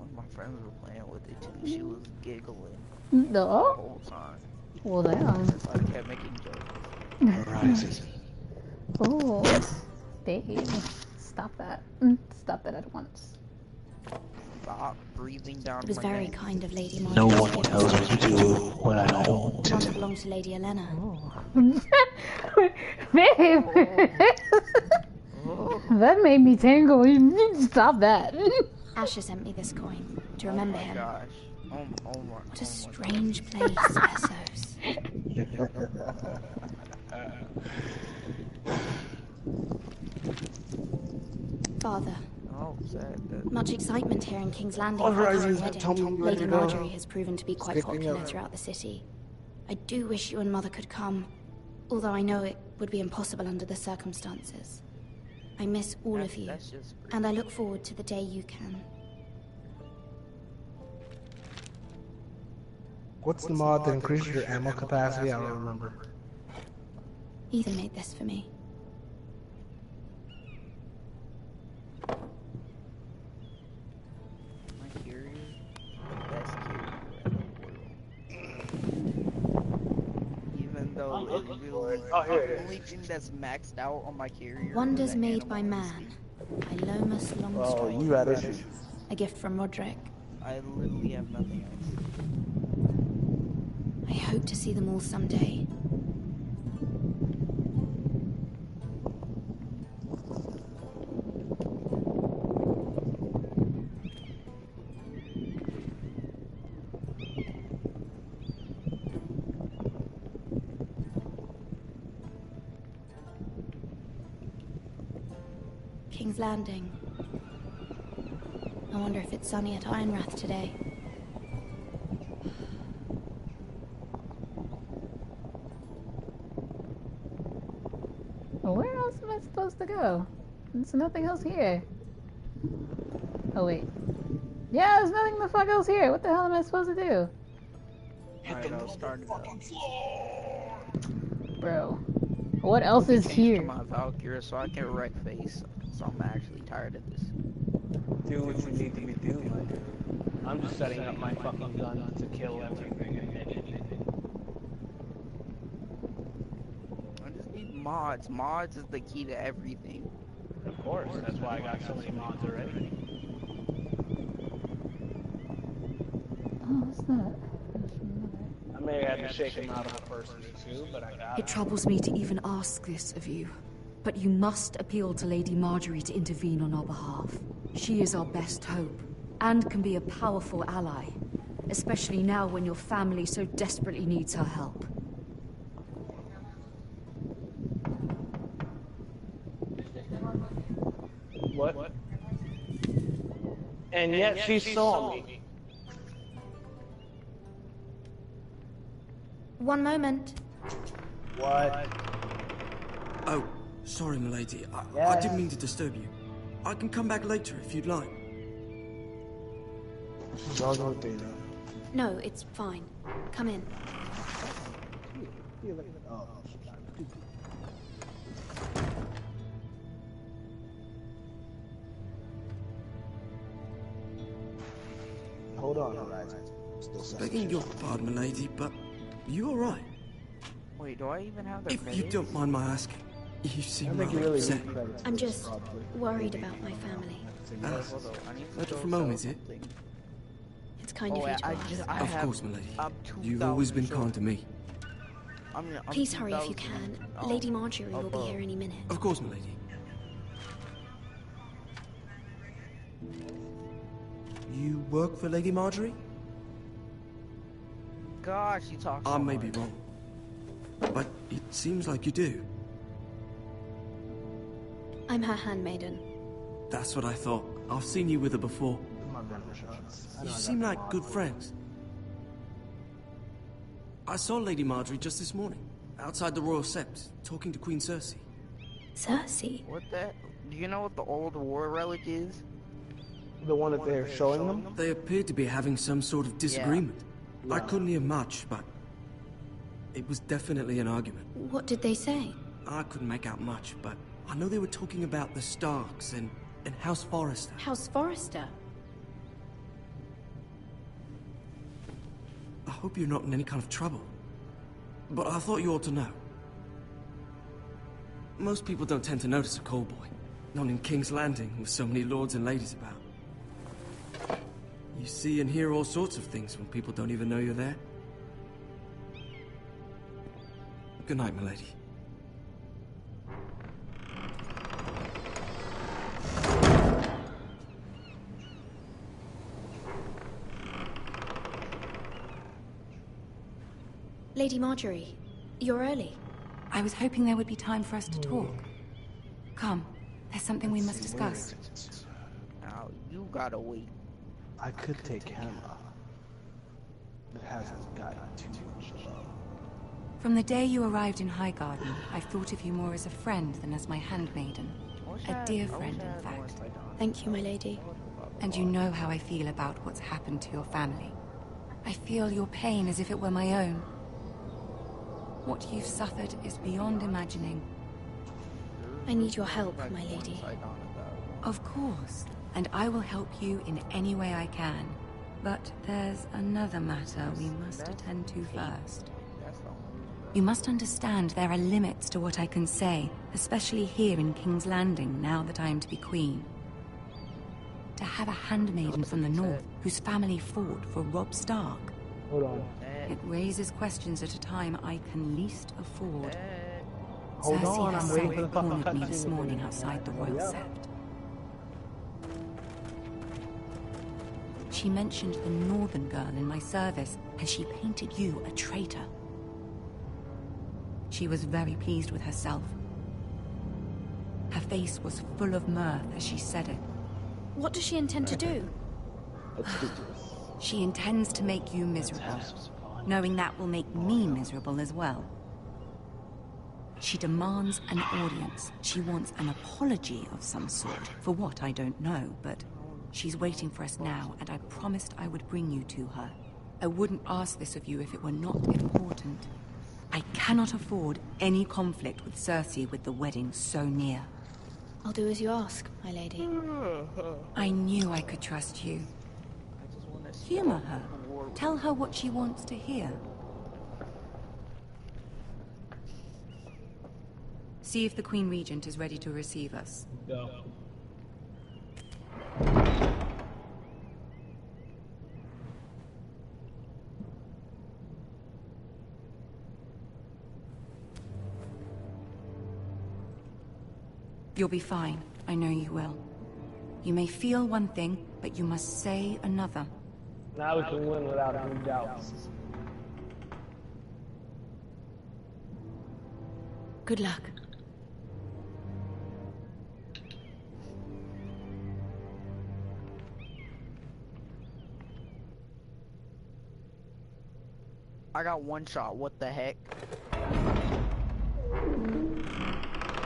of my friends were playing with it too. She was giggling No. the whole time. Well, damn. I kept making jokes. Rises. Oh, babe. Stop that. Stop it at once. Stop breathing down It was my very neck. kind of Lady No Marjorie. one tells me to do what I don't. The ones belong to Lady Elena. Babe! That made me tingle. Stop that. Asher sent me this coin to remember him. Gosh. What a strange place, Essos. Father, much excitement here in King's Landing for our wedding. Lady Marjorie has proven to be quite popular throughout the city. I do wish you and Mother could come, although I know it would be impossible under the circumstances. I miss all of you, and I look forward to the day you can. What's the mod that increases your ammo capacity? I don't remember. Ethan made this for me. My carrier, best carrier in the world. Even though it really, the only thing that's maxed out on my carrier. Wonders made by man, by Lomas Longstrike. Oh, you had issues. A gift from Roderick. I literally have nothing else. I hope to see them all someday. King's Landing. I wonder if it's sunny at Ironrath today. Where else am I supposed to go? There's nothing else here. Oh, wait. Yeah, there's nothing the fuck else here. What the hell am I supposed to do? Hit the fucking floor. Bro. What else is here? My Valkyrie so I can wreck face. So I'm actually tired of this. Do what you need to be doing, my dude. I'm just setting up my fucking gun to kill everything and anything. I just need mods. Mods is the key to everything. Of course, that's why I got so many mods already. Oh, what's that? I may have had to shake him out of the first two, but I got It troubles me to even ask this of you, but you must appeal to Lady Marjorie to intervene on our behalf. She is our best hope, and can be a powerful ally, especially now when your family so desperately needs her help. What? And yet she saw me. One moment. What? Oh, sorry, milady. I didn't mean to disturb you. I can come back later if you'd like. No, it's fine. Come in. Hold on, Horizon. Begging your pardon, milady, but you alright? Wait, do I even have the If you don't mind my asking, you seem rather really upset. I'm just worried about my family. Matter from home, is it? It's kind of you to ask. Of course, milady. You've always been kind to me. Please hurry if you can. Lady Marjorie will be here any minute. Of course, milady. You work for Lady Marjorie? Gosh, you talk so I may be wrong, but it seems like you do. I'm her handmaiden. That's what I thought. I've seen you with her before. You seem like good friends. I saw Lady Marjorie just this morning, outside the Royal Sept, talking to Queen Cersei. Cersei? What the? Do you know what the old war relic is? The one that they're showing them? They appeared to be having some sort of disagreement. Yeah. I couldn't hear much, but it was definitely an argument. What did they say? I couldn't make out much, but I know they were talking about the Starks and House Forrester. House Forrester? I hope you're not in any kind of trouble, but I thought you ought to know. Most people don't tend to notice a call boy, not in King's Landing with so many lords and ladies about. You see and hear all sorts of things when people don't even know you're there. Good night, milady. Lady Marjorie, you're early. I was hoping there would be time for us to talk. Come, there's something we must discuss. Now, you gotta wait. I could take Hannah. It hasn't gotten too much love. From the day you arrived in Highgarden, I've thought of you more as a friend than as my handmaiden. A dear friend, in fact. Thank you, my lady. And you know how I feel about what's happened to your family. I feel your pain as if it were my own. What you've suffered is beyond imagining. I need your help, my lady. Of course, and I will help you in any way I can. But there's another matter we must attend to first. You must understand there are limits to what I can say, especially here in King's Landing, now that I am to be queen. To have a handmaiden from the north whose family fought for Robb Stark. Hold on. It raises questions at a time I can least afford. Hold Cersei on, I'm waiting for the herself fucking cornered me cutscene this before morning you outside the hurry Royal up. Sept. She mentioned the northern girl in my service, and she painted you a traitor. She was very pleased with herself. Her face was full of mirth as she said it. What does she intend to do? She intends to make you miserable, knowing that will make me miserable as well. She demands an audience. She wants an apology of some sort, for what I don't know, but She's waiting for us now, and I promised I would bring you to her. I wouldn't ask this of you if it were not important. I cannot afford any conflict with Cersei with the wedding so near. I'll do as you ask, my lady. I knew I could trust you. Humor her. Tell her what she wants to hear. See if the Queen Regent is ready to receive us. Go. You'll be fine. I know you will. You may feel one thing, but you must say another. Now we can win without any doubts. Good luck. I got one shot, what the heck?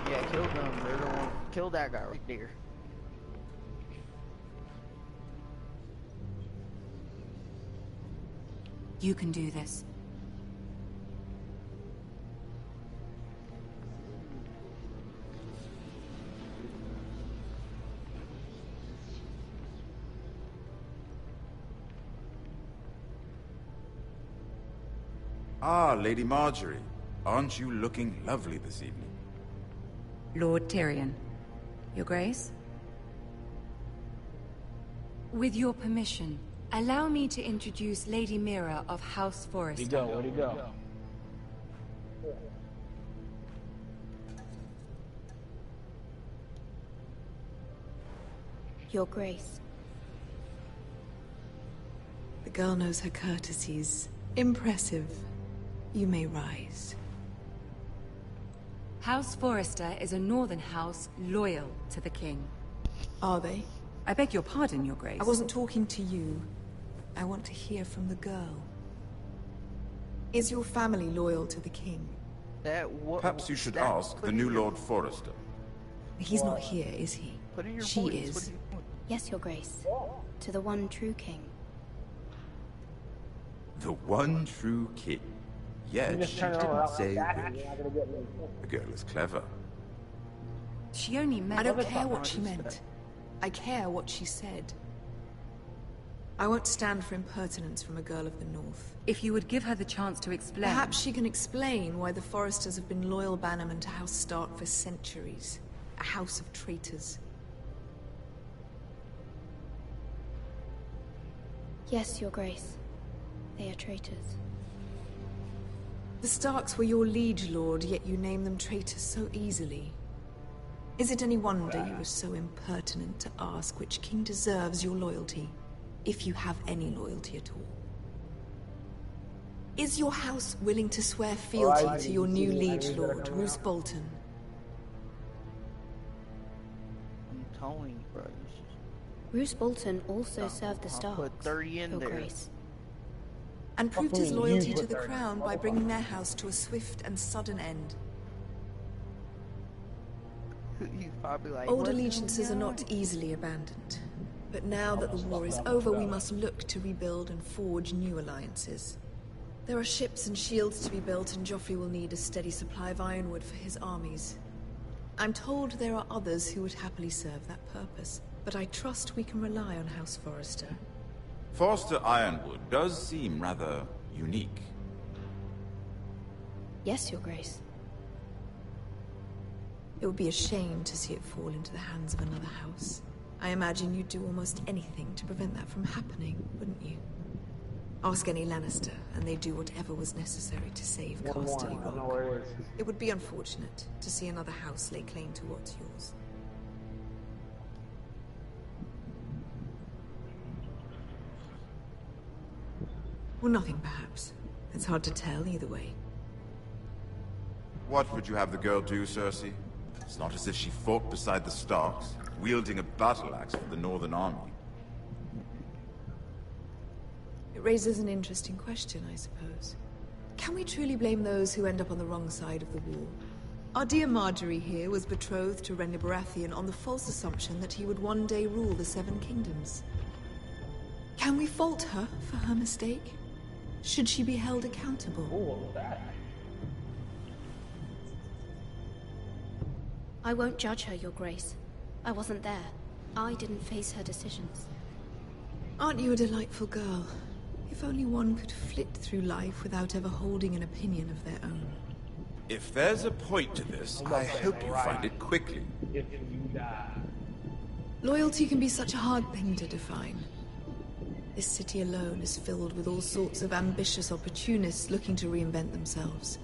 Yeah, kill them. They're the one. Kill that guy right there. You can do this. Ah, Lady Marjorie. Aren't you looking lovely this evening? Lord Tyrion. Your Grace? With your permission, allow me to introduce Lady Mira of House Forrester. Where'd he go? Your Grace. The girl knows her courtesies. Impressive. You may rise. House Forrester is a northern house loyal to the king. Are they? I beg your pardon, Your Grace. I wasn't talking to you. I want to hear from the girl. Is your family loyal to the king? Perhaps you should ask the new Lord Forrester. He's not here, is he? She is. Yes, Your Grace. To the one true king. The one true king. Yet she didn't say which. The girl is clever. She only meant... I don't care what she meant. I care what she said. I won't stand for impertinence from a girl of the North. If you would give her the chance to explain... Perhaps she can explain why the Forresters have been loyal bannermen to House Stark for centuries. A house of traitors. Yes, Your Grace. They are traitors. The Starks were your liege lord, yet you name them traitors so easily. Is it any wonder you were so impertinent to ask which king deserves your loyalty, if you have any loyalty at all? Is your house willing to swear fealty to your new liege lord, Roose Bolton? I'm telling you, bro. Roose Bolton also served the Starks, put 30 in Your there. Grace. And proved his loyalty to the crown by bringing their house to a swift and sudden end. He's probably like, Old allegiances are not easily abandoned. But now that the war is over, we must look to rebuild and forge new alliances. There are ships and shields to be built, and Joffrey will need a steady supply of ironwood for his armies. I'm told there are others who would happily serve that purpose, but I trust we can rely on House Forrester. Forster Ironwood does seem rather unique. Yes, Your Grace. It would be a shame to see it fall into the hands of another house. I imagine you'd do almost anything to prevent that from happening, wouldn't you? Ask any Lannister, and they'd do whatever was necessary to save Casterly Rock. It would be unfortunate to see another house lay claim to what's yours. Well, nothing, perhaps. It's hard to tell either way. What would you have the girl do, Cersei? It's not as if she fought beside the Starks, wielding a battle axe for the Northern Army. It raises an interesting question, I suppose. Can we truly blame those who end up on the wrong side of the war? Our dear Marjorie here was betrothed to Renly Baratheon on the false assumption that he would one day rule the Seven Kingdoms. Can we fault her for her mistake? Should she be held accountable? What was that? I won't judge her, Your Grace. I wasn't there. I didn't face her decisions. Aren't you a delightful girl? If only one could flit through life without ever holding an opinion of their own. If there's a point to this, I hope you find it quickly. If you die. Loyalty can be such a hard thing to define. This city alone is filled with all sorts of ambitious opportunists looking to reinvent themselves.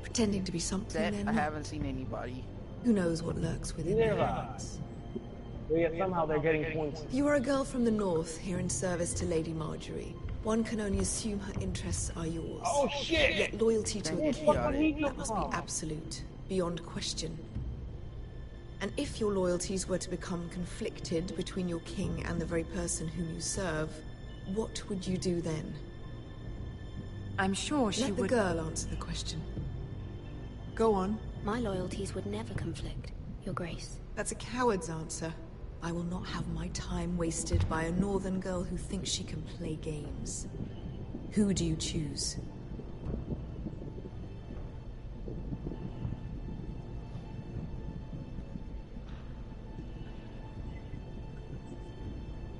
Pretending to be something they're not. I haven't seen anybody. Who knows what lurks within their hearts. But yet somehow they're getting points. You are a girl from the north, here in service to Lady Marjorie. One can only assume her interests are yours. Oh shit! Yet loyalty to a king, that must be from? absolute, beyond question. And if your loyalties were to become conflicted between your king and the very person whom you serve, what would you do then? I'm sure she would... Let the girl answer the question. Go on. My loyalties would never conflict, Your Grace. That's a coward's answer. I will not have my time wasted by a northern girl who thinks she can play games. Who do you choose?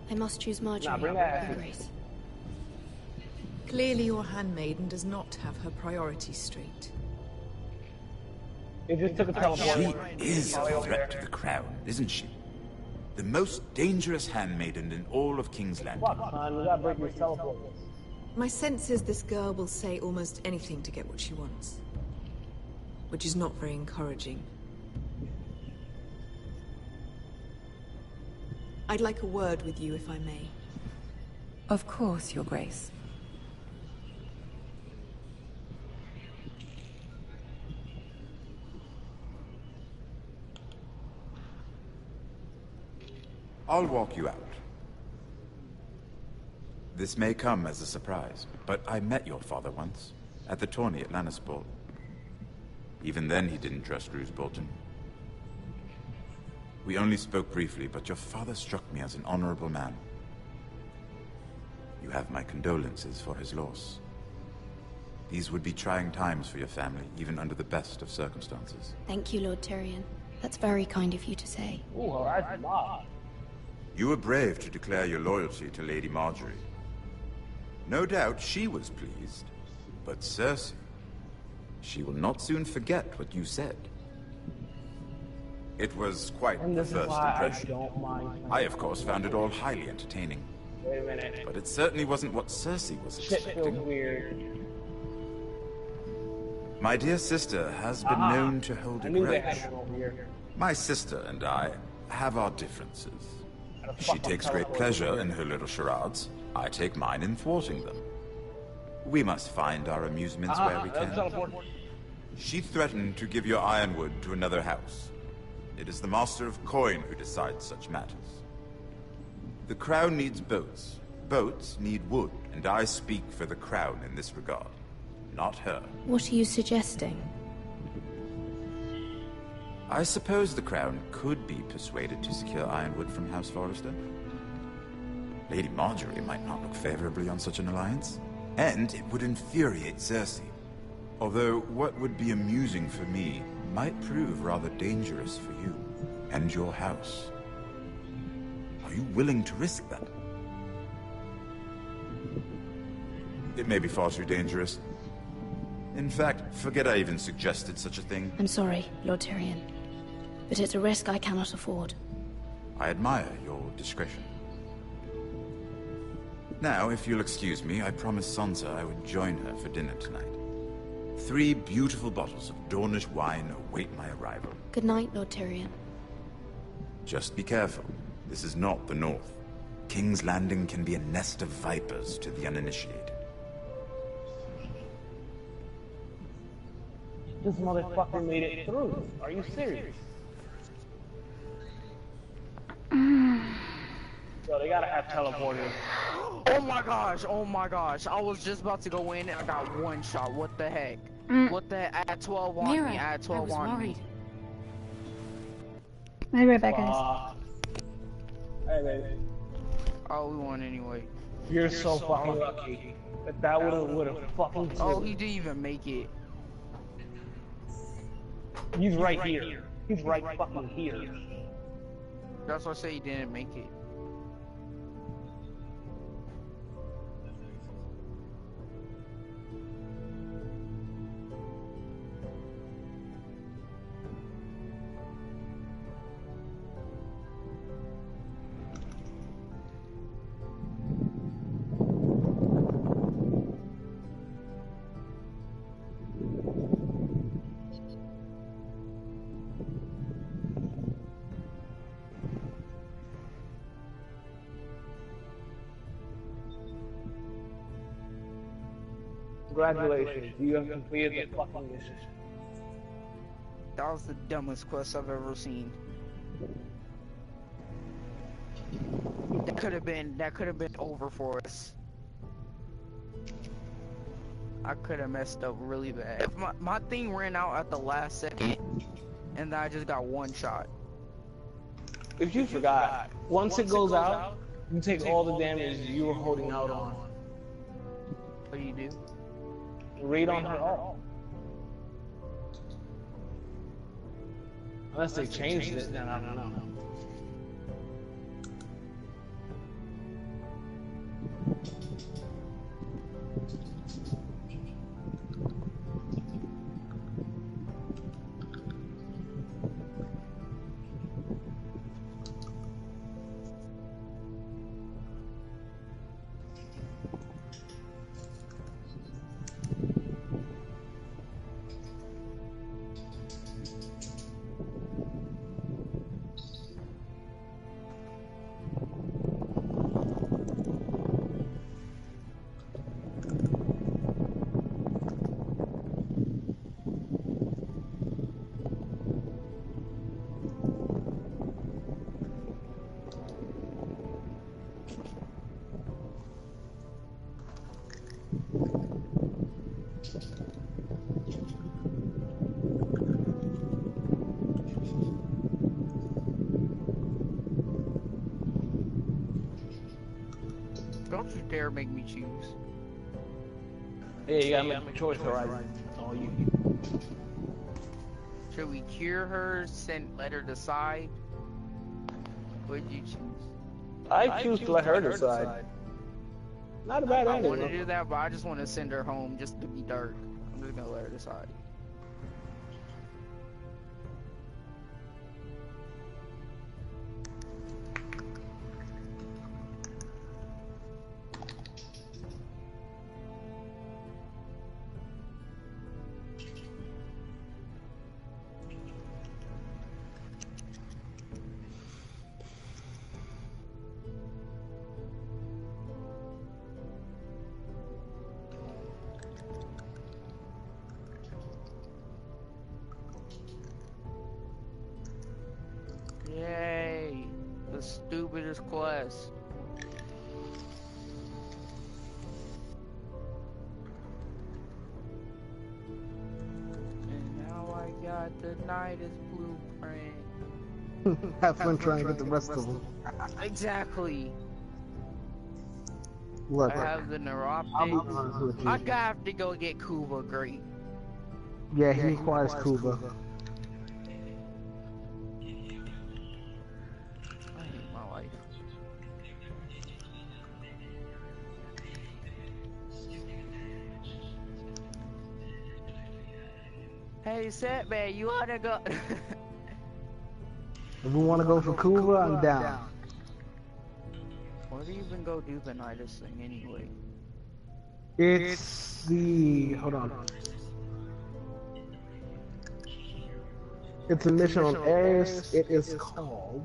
I must choose Marjorie, bring that. Your Grace. Clearly your handmaiden does not have her priorities straight. It just took a teleport. She is a threat to the crown, isn't she? The most dangerous handmaiden in all of King's Landing. Fuck, son, we gotta break your teleport. My sense is this girl will say almost anything to get what she wants. Which is not very encouraging. I'd like a word with you, if I may. Of course, Your Grace. I'll walk you out. This may come as a surprise, but I met your father once, at the tourney at Lannisport. Even then he didn't trust Roose Bolton. We only spoke briefly, but your father struck me as an honorable man. You have my condolences for his loss. These would be trying times for your family, even under the best of circumstances. Thank you, Lord Tyrion. That's very kind of you to say. Ooh, alright, Mom. You were brave to declare your loyalty to Lady Marjorie. No doubt she was pleased, but Cersei, she will not soon forget what you said. It was quite the first impression. I, of course, found it all highly entertaining. Wait a minute. But it certainly wasn't what Cersei was Shit feels expecting. weird. My dear sister has been known to hold a I knew they grudge. had one over here. My sister and I have our differences. She takes great pleasure in her little charades. I take mine in thwarting them. We must find our amusements where we can. She threatened to give your ironwood to another house. It is the Master of Coin who decides such matters. The crown needs boats. Boats need wood, and I speak for the crown in this regard, not her. What are you suggesting? I suppose the crown could be persuaded to secure ironwood from House Forrester. Lady Marjorie might not look favorably on such an alliance, and it would infuriate Cersei. Although what would be amusing for me might prove rather dangerous for you and your house. Are you willing to risk that? It may be far too dangerous. In fact, forget I even suggested such a thing. I'm sorry, Lord Tyrion, but it's a risk I cannot afford. I admire your discretion. Now, if you'll excuse me, I promised Sansa I would join her for dinner tonight. 3 beautiful bottles of Dornish wine await my arrival. Good night, Lord Tyrion. Just be careful. This is not the North. King's Landing can be a nest of vipers to the uninitiated. This motherfucker made it through. Are you serious? Yo, they gotta have teleporters. Oh my gosh, I was just about to go in and I got one shot. What the heck? What the at 12 want Mira, me? At 12 I was want worried. me. I'll be right back, guys. Hey, baby. Oh, we won anyway. You're so fucking lucky. That would've fucking killed. Oh, he didn't even make it. He's right here. He's right fucking here. That's why I say he didn't make it. Congratulations, you have completed the fucking mission. That was the dumbest quest I've ever seen. That could have been over for us. I could have messed up really bad. If my thing ran out at the last second, and I just got one shot. If you forgot, once it goes out, you take all the damage you were holding out on. What do you do? Raid on her all. Unless they changed it, then I don't know. Don't you dare make me choose. Yeah, you gotta make a choice, Horizon. It's all you. Should we cure her, let her decide? What'd you choose? I choose to let her decide. Not a bad I idea. want to do that, but I just want to send her home just to be dark. I'm just gonna let her decide. Yay! The stupidest quest. And now I got the Nidus blueprint. Have fun trying to get the rest of them. Exactly. Look, I have the neuroptics. I'll be honest with you. I have to go get Kuba. Great. Yeah, he requires Kuba. I hate my life. Hey, Setback, you wanna go? If we want to go for Kuba, I'm down. Where do you even go do the Nidus thing anyway? It's the... hold on. It's a mission on Ares. It is called...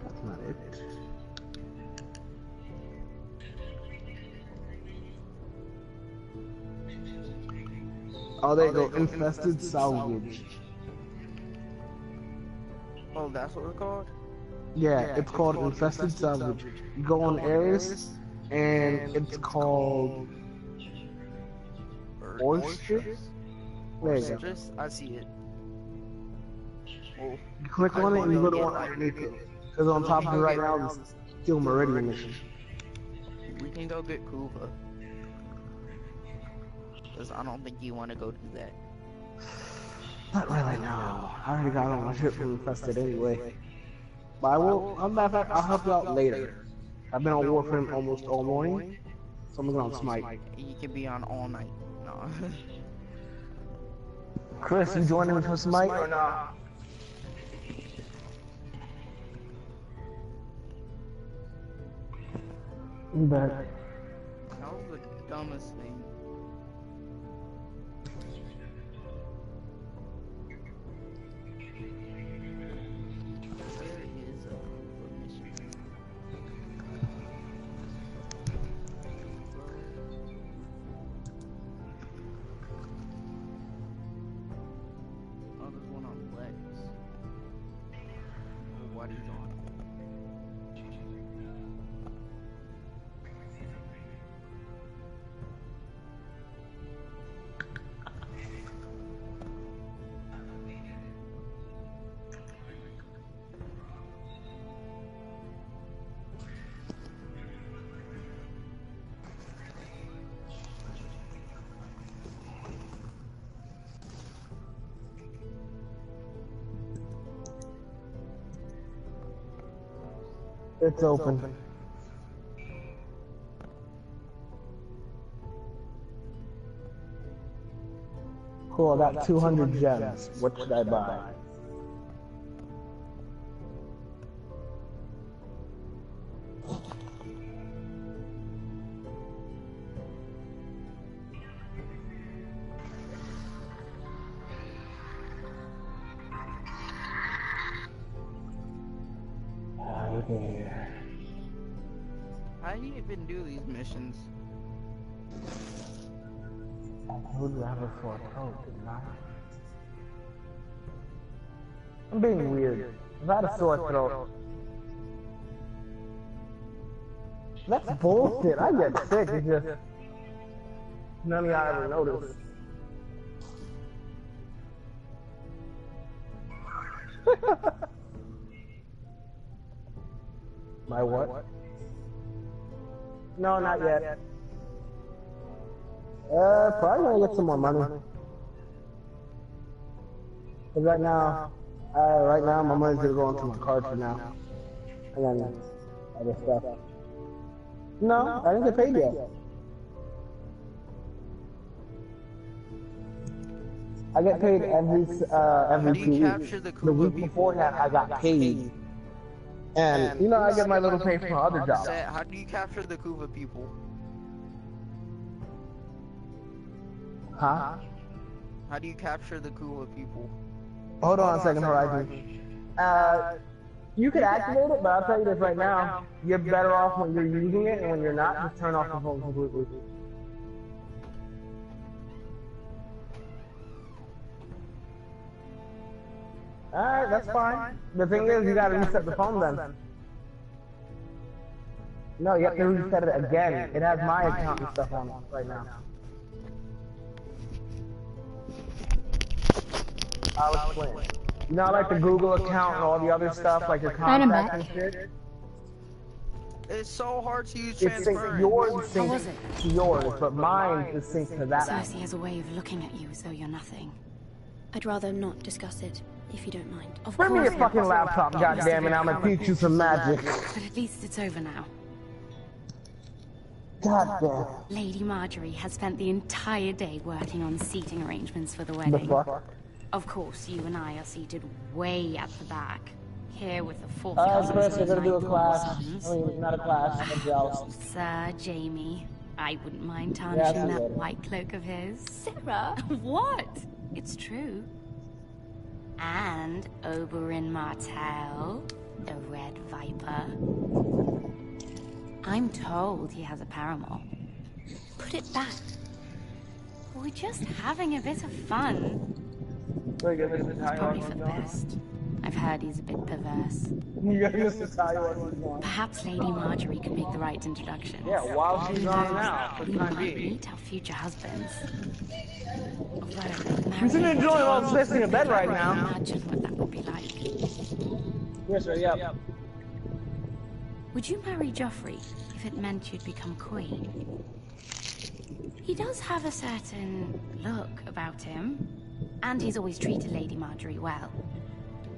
That's not it. Oh, there you go. Infested Salvage. Oh, that's what it's called? Yeah, it's called Infested Salvage. You go on Ares, and it's called Oysters? There you go. I see it. Well, You click on it and you go to one underneath it. Because on top of it right now is Steel Meridian mission. We can go get Kuva. Because I don't think you want to go do that. Not really, no. I already got all my shit from Infested anyway. But I will, I'll help you out later. I've been on Warframe almost all morning, so I'm going on Smite. You can be on all night. No. Chris, you joining me for Smite or not? You bet. That was the dumbest thing. It's open. Cool, I got 200 gems. What should I buy? How do you even do these missions? I would rather for a coat, didn't I? I'm being weird. I've had a sore throat. That's bullshit. I get sick. It's just none of y'all ever notice. My what? No, not yet. Probably gonna get some more money. Cause right now my money's gonna go into my card for now. And then other stuff. No, I didn't get paid yet. I get paid every 2 weeks. The week before that, I got paid. And, you know, I get my little pay from other jobs. How do you capture the Kuva people? Huh? How do you capture the Kuva people? Hold on a second, Horizon. You could activate it, but I'll tell you this right now. You're better off when you're using it, and when you're not, just turn off the phone completely. Alright, that's fine. The thing is, you gotta reset the phone then. No, you have to reset it again. It has my account and stuff on it right now. I'll explain. You know, like the Google account and all the other stuff, like your contacts and shit? It's so hard to use It's transferring. yours syncs to yours, but mine is synced to that. Cersei has a way of looking at you as though you're nothing. I'd rather not discuss it, if you don't mind. Bring me your fucking laptop, goddammit, I'm gonna teach you some magic. But at least it's over now. Goddamn. Lady Marjorie has spent the entire day working on seating arrangements for the wedding. The fuck? Of course, you and I are seated way at the back. Here with the four Chris, we're gonna do a class. I mean, not a class, a joust. Sir Jamie, I wouldn't mind tarnishing that white cloak of his. Sarah? What? It's true. And Oberyn Martell, the Red Viper. I'm told he has a paramour. Put it back. We're just having a bit of fun. Probably for the best. I've heard he's a bit perverse. Perhaps Lady Marjorie could make the right introduction. Yeah, while she's on now, for the We time might being. meet our future husbands. He's enjoying all the space in your bed right now. Imagine what that would be like. Yes, sir, yeah. Would you marry Joffrey if it meant you'd become queen? He does have a certain look about him, and he's always treated Lady Marjorie well,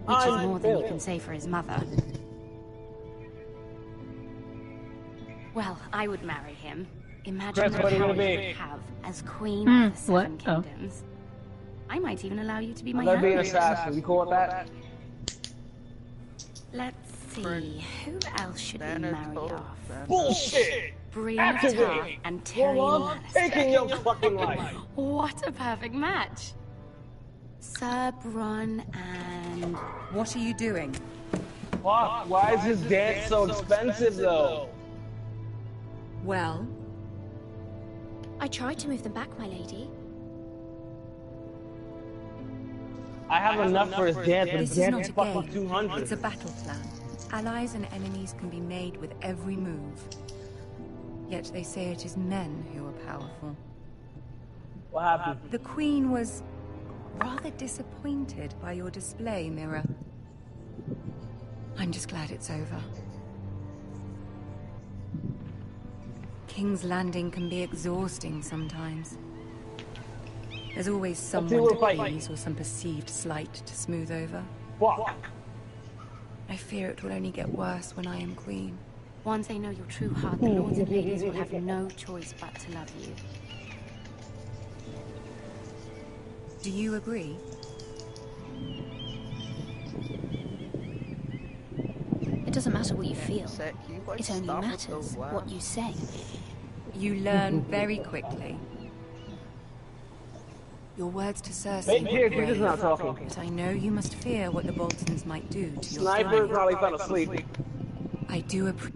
which is more than you can say for his mother. Well, I would marry him. Imagine the power you would have as queen of the Seven Kingdoms. I might even allow you to be my I'm gonna be an hand assassin. You cool with that? Let's see, who else should we marry off? Bullshit! Brienne of Tarth and Tyrion Lannister. Taking your fucking life. What a perfect match! Sir Bronn and... What are you doing? Fuck, why is his dance so expensive though? Well? I tried to move them back, my lady. I have enough for his dance, but his This is dance not is a fucking game. 200. It's a battle plan. Allies and enemies can be made with every move. Yet they say it is men who are powerful. What happened? The Queen was rather disappointed by your display, Mira. I'm just glad it's over. King's Landing can be exhausting sometimes. There's always someone to please or some perceived slight to smooth over. Fuck. I fear it will only get worse when I am queen. Once they know your true heart, the lords and ladies will have no choice but to love you. Do you agree? It doesn't matter what you feel. It only matters what you say. You learn very quickly. Your words to Cersei were brave, but I know you must fear what the Boltons might do to your Sniper throne. probably fell asleep. I do appreciate.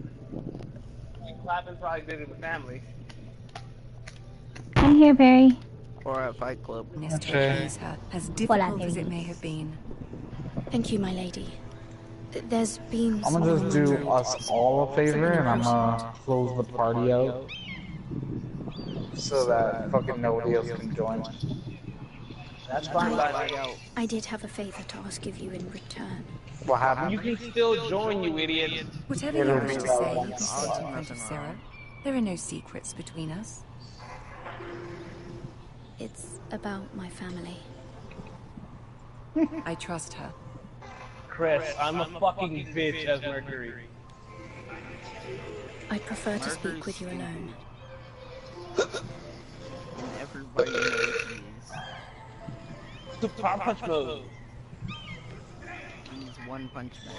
Clapping probably did it with family. I'm here, Barry. Or at Fight Club. As difficult as it may have been. Thank you, my lady. There's been I'm gonna just do us all a favor and I'm gonna close the party out so that fucking nobody else can join. That's fine. I did have a favor to ask of you in return. What happened? You can still join, you idiot. Whatever you wish to say, you can state in front of Sarah. There are no secrets between us. It's about my family. I trust her. Chris, I'm a fucking bitch as Mercury. I'd prefer to speak with you alone. Everybody knows he is. Super Power Punch mode. He's One Punch Man.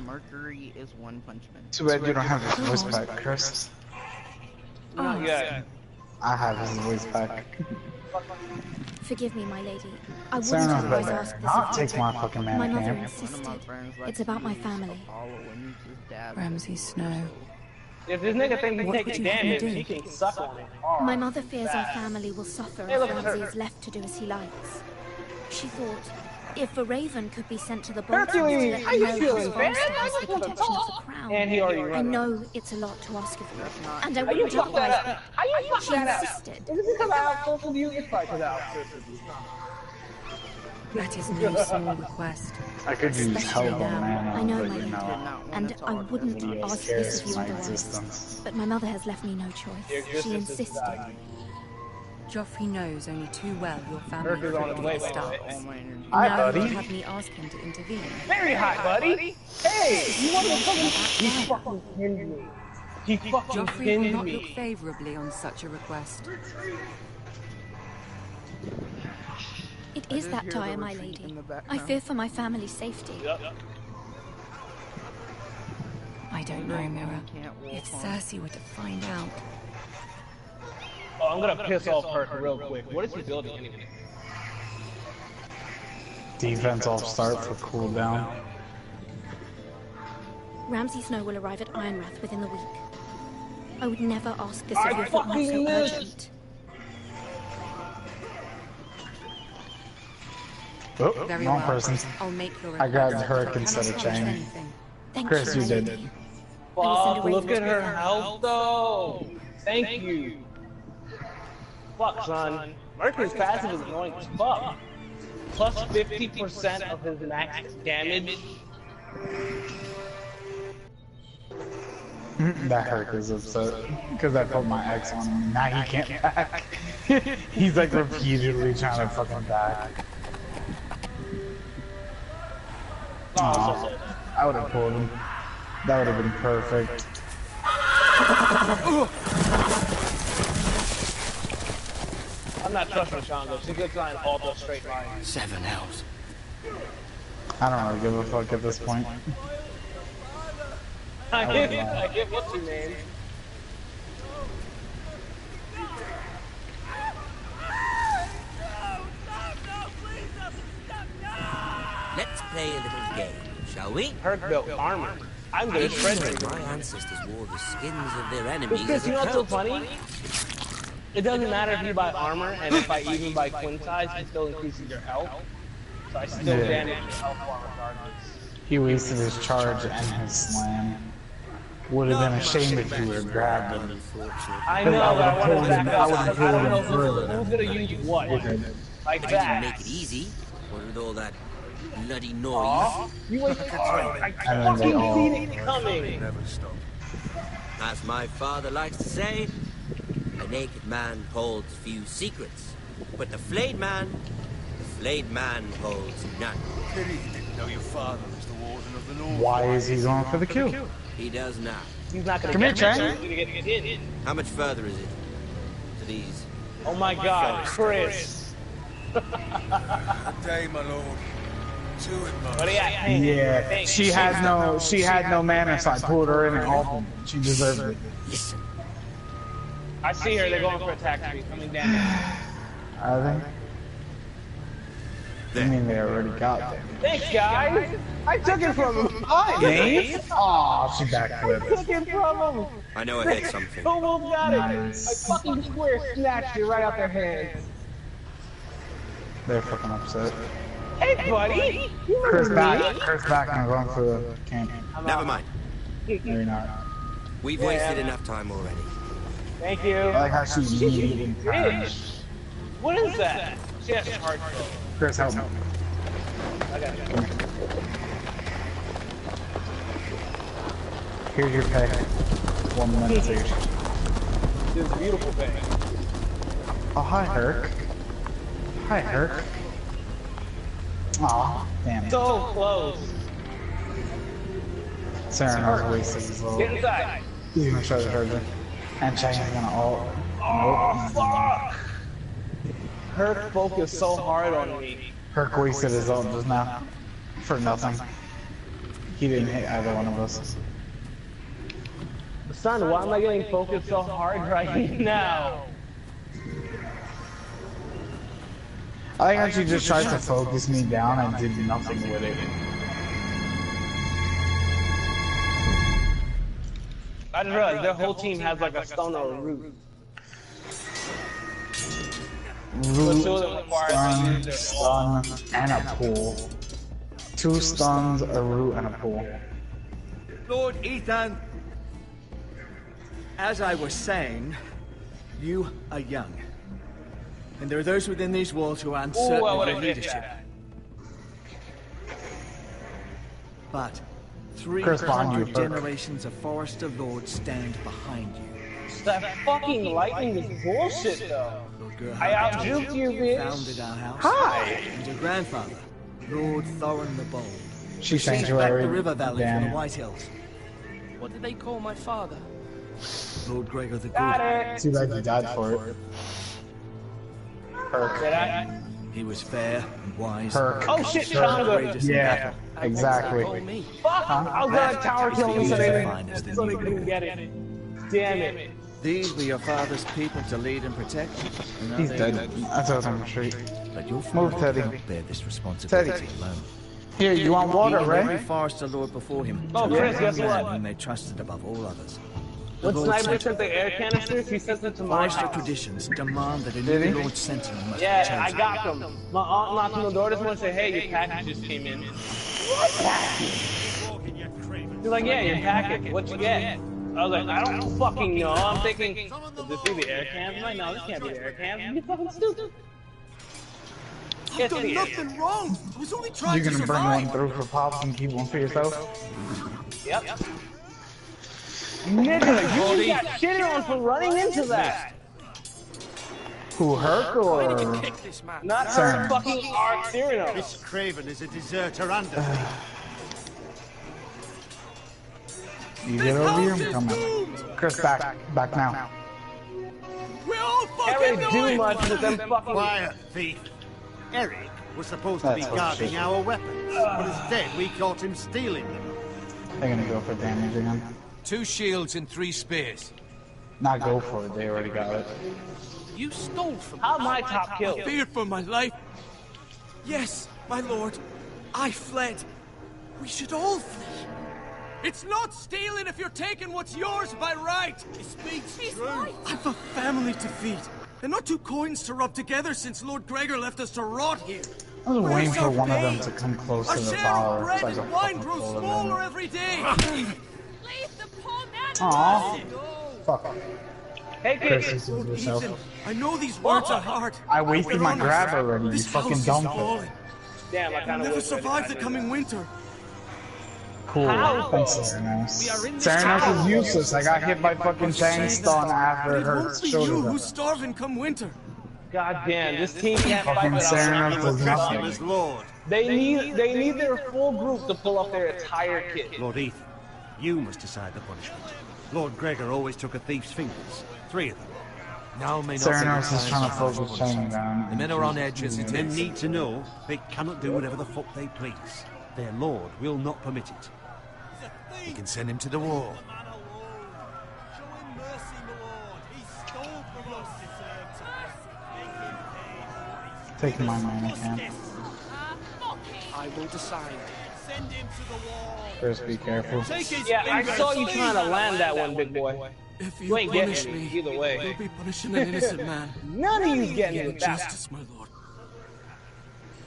Mercury is One Punch Man. Too bad you don't have his voice pack, Chris. Not yet. I have his voice pack. Forgive me, my lady. I wouldn't Sarah, otherwise ask this I'll of you. take my fucking man My mother camp. insisted. It's about my family. Ramsay Snow. If this nigga thinks he's What would taking you have me damage, do? he can suck on it. My mother fears our family will suffer Hey, if look at Ramsay her. is left to do as he likes. She thought, if a raven could be sent to the Hercules, Boltons to how let you them know feeling, House man? Forrester I has the just wanna protection of the talk. crown. And he already I run. know it's a lot to ask of you, and I How you wouldn't fuck that otherwise. up? How you fuck She that up? insisted. Is it because I outsourced you? It's probably because I outsourced you. That is no small request. I could use help on man, I know, but my you lady, know. and I wouldn't Nobody ask cares this of you my otherwise. existence. But my mother has left me no choice. She insisted. Joffrey knows only too well your family Mercury's on his way, critically starts. Hi, Now buddy. you have me ask him to intervene. Very hot, buddy. Hey, you want to fucking? He fucking pinned me. He fucking Joffrey will pinned not look me. favorably on such a request. It is that dire, my lady. I fear for my family's safety. I don't know, Mira. If Cersei were to find out... Oh, I'm gonna piss off Herc real quick. What is he building anyway? Defense off start for cooldown. Ramsay Snow will arrive at Ironrath within the week. I would never ask this I of you if it weren't so fucking missed. urgent. Oh, Very wrong well. person. I'll make your I grabbed request. Herc instead of Cannot promise Chang. anything. Chris, you did. Fuck, look at her health though. Thank you. Fuck, son. Mercury's passive is annoying as fuck. Plus 50% of his max damage. That Herc is upset because I put my X on him. Now he can't back. He's like repeatedly trying to fucking back. Oh, I would have pulled him. That would have been perfect. I'm not trusting Shango. She's good flying all those straight lines. 7 hours. I don't really give a fuck at this point. I get what's your name. Let's play a little game, shall we? Herc built armor. I'm good at spreading. My ancestors wore the skins of their enemies Because as you a know what's so coat. funny? It doesn't matter if you buy armor, and if I even buy Quinn size, it still increases your health. So I still damage your health regardless. He wasted his charge and his slam. Would have been a shame if he would have grabbed him. I know, but I want to back up. I don't know further. who's going to use what. Like I that. didn't make it easy. What with all that bloody noise? You wait. I And then they all- fucking seen it coming. Never stop. As my father likes to say, a naked man holds few secrets, but the flayed man holds none. Pity you didn't know your father was the Warden of the North. Why is he going for the kill? He does now. He's not going Come to here, get Chang. He's going to get hit. How much further is it to these? Oh my god, Chris. Day, my lord. To it, man. What are you at? Yeah, she had no mana, so I pulled her in and off. She deserved it. Listen. I see her. They're going for attack speed coming down. Are they? I mean, they already got them. Thanks, guys. I took it from him. Hi, Nate? Aw, she I backflipped. took it from him. I know I hit something. Almost got it. Nice. I fucking square snatched it right out their hands. They're fucking upset. Hey, buddy. You Chris remember back. me? Chris back. I'm going for the camp. Never mind. No, you're not. We've wasted enough time already. Thank you. I like how she immediately Bitch. turns. What is that? She has hard throw. Chris, help me. I got it. Here's your pay. 1 meditation. This beautiful thing. Oh, hi, Herc. Hi, Herc. Aw, damn it. So close. Serena's wasted his little. Get inside. He's gonna try to charge her. And Chang's gonna ult. Oh, fuck. Herc focused so hard on me. Herc wasted his ult just now. For nothing. He didn't hit either one of us. Son, why am I getting focused so hard right now? I think how she just tried to focus me down and did nothing with it. I didn't realize their whole team has like a stun or a root. Root, stun, and a pull. 2 stuns, a root, and a pull. Lord Ethan, as I was saying, you are young. And there are those within these walls who are uncertain of your leadership. But Chris, behind you, 300 generations of Forester Lords stand behind you. That fucking lightning is bullshit though. I out-juked you, bitch. Founded our house. Hi. And your grandfather, Lord Thorin the Bold. She back sanctuary. the river valley from the Damn. White Hills. What did they call my father? Lord Gregor the Got Good. it. Too bad you died for it. Herc. Did I? He was fair and wise. Herc. Oh shit, Herc, Changa. courageous in Yeah, battle. exactly. Fuck! I was gonna tower kill him so they Finest in so they the couldn't get it. Damn it. These were your father's people to lead and protect. And now He's they're dead. yours. I told him straight. But your Move, father Teddy. cannot bear this responsibility Teddy. alone. Here, you want water, He and every right? Forester Lord before him Oh, to Chris, lead guess the man what? whom they trusted above all others. What sniper sent the air canisters? He sent them to my Oyster house. traditions demand that a new Lord Sentinel must be chosen. Yeah, I got them. My aunt knocked on the door this morning and said, hey, your package just came in. What package? She's like, yeah, your package. What you get? I was like, I don't fucking know. I'm thinking, would this be the air cans? I'm like, no, this can't be the air cans. You fucking stupid. I've done nothing wrong. I was only trying You're to gonna bring survive. one through for pops and keep one for yourself? Yep. Nigga, you just got shitted on for running into that. Who, Herc or? Not her, fucking Ark Cyrano. This Craven is a deserter and a thief. You get over here, I'm coming. Chris, back now. We all Can't really do much with them fucking... Quiet, thief. Eric was supposed to be guarding our weapons, but instead we caught him stealing them. They're gonna go for damage again. 2 shields and 3 spears. Not go for it, they already got it. You stole from me. How my top kill? I feared for my life. Yes, my lord. I fled. We should all flee. It's not stealing if you're taking what's yours by right. He speaks true. I've a family to feed. And not 2 coins to rub together since Lord Gregor left us to rot here. I was waiting for one of them pain? to come close Our to the share tower. of bread It's like and a wine fucking grows full of smaller them. every day. Aww. Fuck. Hey, Chris, kid. this is yourself. I know these words are hard. I wasted my grab already, you This fucking house is dumped it. falling. Damn, I I'll kind of never survive the coming winter. Cool, thanks, Ceranos. Ceranos is useless. I got hit by fucking Chang Stun after It her won't be shoulder. you who's starving come winter. God damn, this team can't fight Fucking without Ceranos does nothing. As Lord. They need their full group to pull off their entire kit. Lord Ethan, you must decide the punishment. Lord Gregor always took a thief's fingers. 3 of them. Now may not be the Ceranos is time trying to for focus Chang down. The men are on edge as it Men is. need to know they cannot do whatever the fuck they please. Their Lord will not permit it. You can send him to the wall. Take my money, Cam. I will decide. Send him to the wall. Chris, be careful. Yeah, I saw you trying to land that one, big boy. If You ain't punish getting me me, either way. you'll be punishing an innocent man. None of you's getting me with that. Justice, my lord.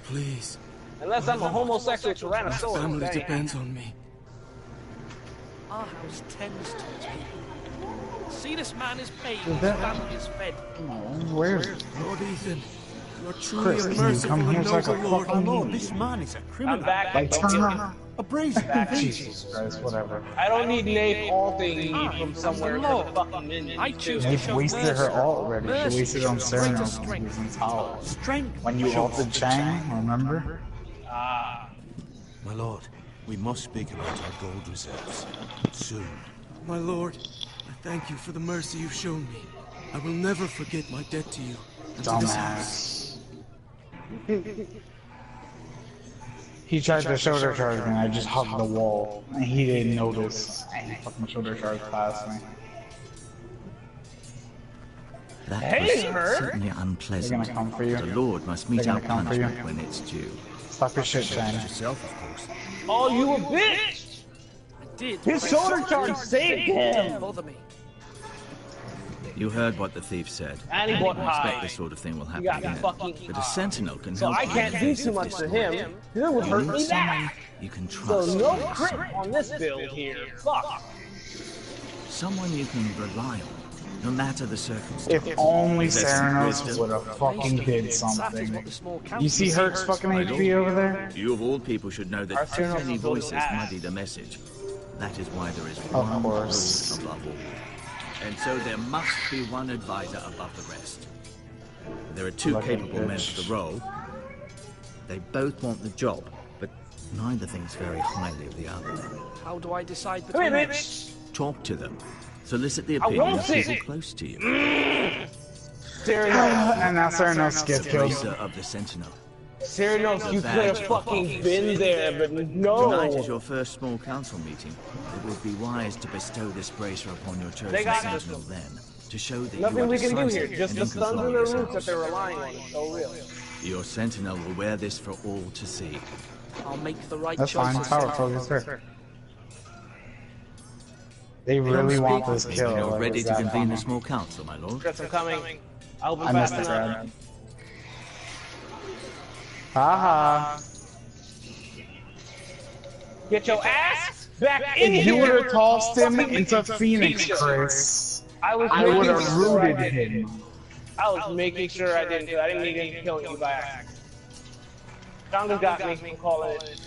Please. Unless I'm a homosexual My tyrannosaurus. family Dang. depends on me. Our house tends to its people. See, this man is paid, his family is fed. Where's Lord Ethan, you're truly Chris? a Can you merciful come here and so I noble can Lord. fucking Lord, this man is a criminal. I'm back. like Don't kill me. turn A brazen Jesus Christ, whatever. I don't need Nate all things from somewhere to the fucking minions. I choose to They've show wasted mercy. her ult already. She Mercy wasted on shows greater Ceranos strength. using Tower. Strength. When you ulted Chang, remember? My lord, we must speak about our gold reserves. Soon. My lord, I thank you for the mercy you've shown me. I will never forget my debt to you and to this house. Dumbass. He tried to shoulder charge me and I just hugged the wall. And he didn't notice. And he fucking shoulder charged past me. That Hey, was her. certainly They're unpleasant. gonna come for you. The Lord must mete They're out gonna come for you. punishment when it's due. Stop your shit, Chang. Yourself, of course. Oh, you a bitch! I did. His shoulder charge saved him! Bother me. You heard what the thief said. And he bought I expect high. this sort of thing will happen got again. fucking But a sentinel can So help I you can't in do the face too of much this to story. him. It would You hurt need me someone back. you can So trust. no crit on this build here. Fuck. Someone you can rely on, no matter the circumstance. If only Possessing Ceranos wisdom. would have fucking did something. You see Herc's fucking HP over there? You of all people should know Our that too Ceranos many is building voices ass. muddy the message. That is why there is Of one course. Lord above all. And so there must be one advisor above the rest. There are 2 Lucky capable men bitch. for the role. They both want the job, but neither thinks very highly of the other. How do I decide Come here, between them? bitch! Talk to them. Solicit the I opinion won't of sit. people close to you. Ceranos. And now Ceranos gets killed. Racer of the Sentinel. Ceranos, you could have fucking been there, but Tonight is no. your first small council meeting. It would be wise to bestow this bracer upon your chosen They got this sentinel then, to show that Nothing you are we can do here. decisive Just and the in stuns control and of the this roots that house. they're relying on. It's so real. Your sentinel will wear this for all to see. I'll make the right That's choice. fine. Power focus her. They really want this kill. You're Like, ready to convene the small council, my lord? Chris, I'm coming. I hope I I'm missed fast it, enough. Brad. Haha. Get your ass back in If here! you would have tossed him into Phoenix, Chris, I would have rooted him. I was making sure I didn't, because I didn't need to kill you by accident. Jonga got me from calling it.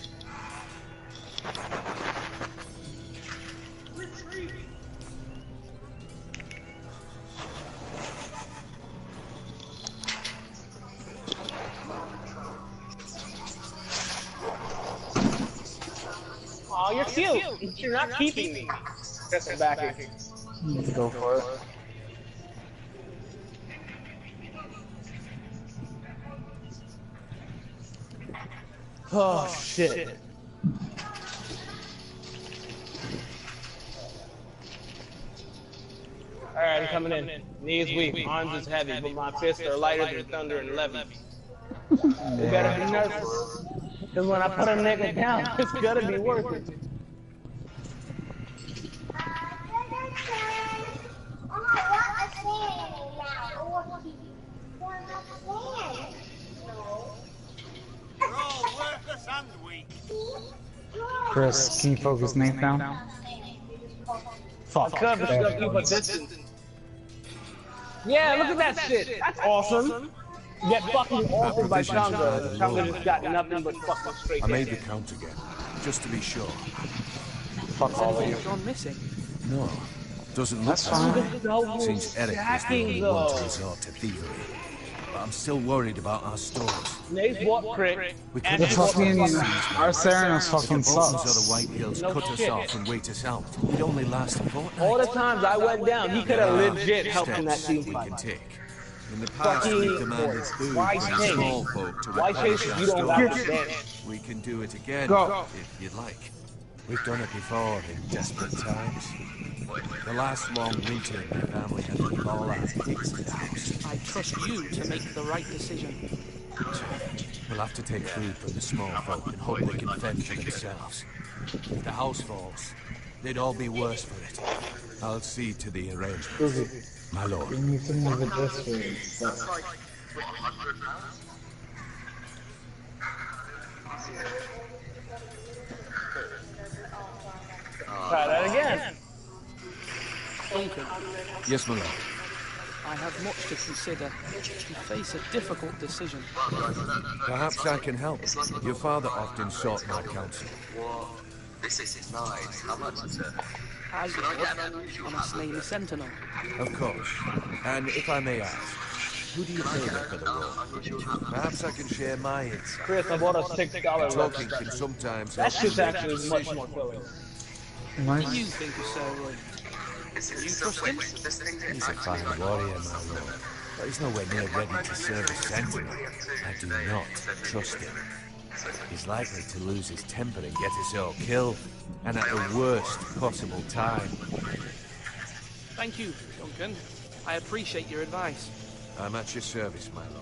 Aw, you're cute. You're not keeping me. Just a backing. Go for it. Oh, shit. Alright, I'm coming in. Knees weak, arms is heavy, but my fists are lighter than thunder and levy. You better be nervous. Because when I put a nigga down, it's gonna be worth it. Chris, can you focus Nate down? Fuck. Yeah, look at that shit. That's awesome. Get fucking altered by Changa. Changa just got nothing but fucking straight I made the hits. count again, just to be sure. Fuck all of you. Gone missing. No, doesn't look That's that fine. way. Seems Eric was the only one to resort to thievery. But I'm still worried about our stores. Nate's what crit? We And could The fucking our Serenos If fucking the Boltons sucks. or the White Hills No cut us shit. off and wait us out, we'd only last a fortnight. All the times I went down, he could have legit helped in that Steps team we fight. can take. In the past, we commanded food Why from chase? small folk to Why replenish chase if our you don't got stores. the damage? We can do it again, Go. if you'd like. We've done it before in desperate times. The last long winter, my family had to leave all our pigs to the house. I trust you to make the right decision. We'll have to take food from the small folk and hope they can fend for themselves. If the house falls, they'd all be worse for it. I'll see to the arrangements. My lord. We need to move it this way. So. Try that again. Duncan, Yes, my lord. I have much to consider. You face a difficult decision. Perhaps I can help. Your father often sought my counsel. This is nice. How much is it? As you would, on a Slaney Sentinel. Of course. And if I may ask, who do you favor for the role? Perhaps I can share my insight. Chris, I bought a $6 Talking record. can sometimes That help shit's you make actually a much decision. more filling. What do you think of Sir William? You trust him? He's a fine warrior, my lord. But he's nowhere near ready to serve a sentinel. I do not trust him. He's likely to lose his temper and get us all killed. And at the worst possible time. Thank you, Duncan. I appreciate your advice. I'm at your service, my lord.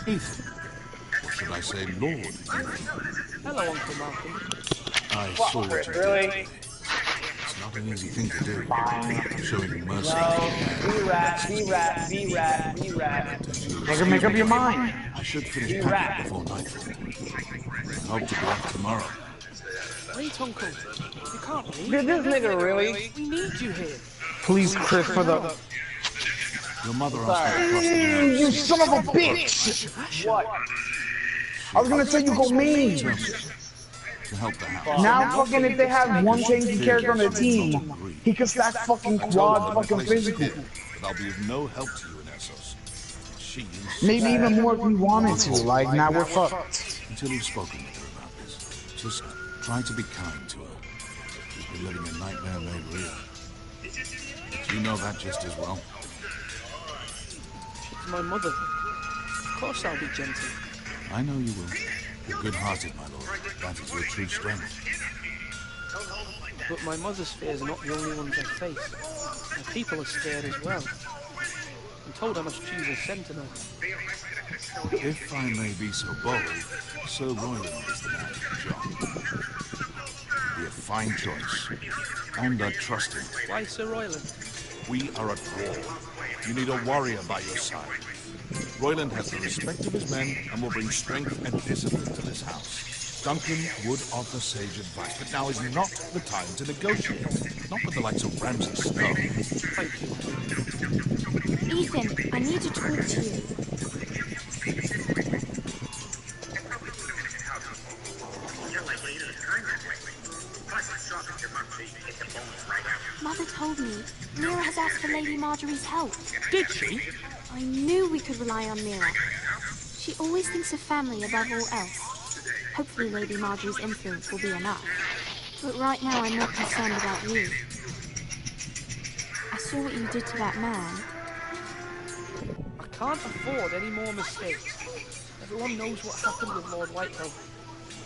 Ethan. Or should I say Lord? Hello, Uncle Malcolm. I thought Chris, you really? did. It's not an easy thing to do. Showing mercy. No, B-Rat, B-Rat, B-Rat, B-Rat. Make up your mind. I should finish You packing rat. before nightfall. I hope to be back tomorrow. Wait, Uncle. You can't leave. Did this nigga really? We need you here. Please, Chris, for the. Your mother asked me to cross the road. You son of a bitch! What? I was gonna say you go main. To help the house. Now, fucking, if they have one tanky character on the team, he can stack fucking quad, fucking physical. But I'll be of no help to you in Essos. She Maybe even more if we wanted to. Like, now we're fucked. Until you've spoken with her about this, just try to be kind to her. She's been living a nightmare made real. You know that just as well. She's my mother. Of course I'll be gentle. I know you will. You're good-hearted, my lord. That is your true strength. But my mother's fears are not the only ones I face. My people are scared as well. I'm told I must choose a sentinel. If I may be so bold, Sir Royland is the man for the job. Be a fine choice. And I trust him. Why Sir Royland? We are at war. You need a warrior by your side. Royland has the respect of his men and will bring strength and discipline to this house. Duncan would offer sage advice, but now is not the time to negotiate. Not with the likes of Ramsay Snow. Thank you. Ethan, I need to talk to you. Mother told me Mira has asked for Lady Marjorie's help. Did she? I knew we could rely on Mira. She always thinks of family above all else. Hopefully Lady Marjorie's influence will be enough. But right now I'm more concerned about you. I saw what you did to that man. I can't afford any more mistakes. Everyone knows what happened with Lord Whitehill.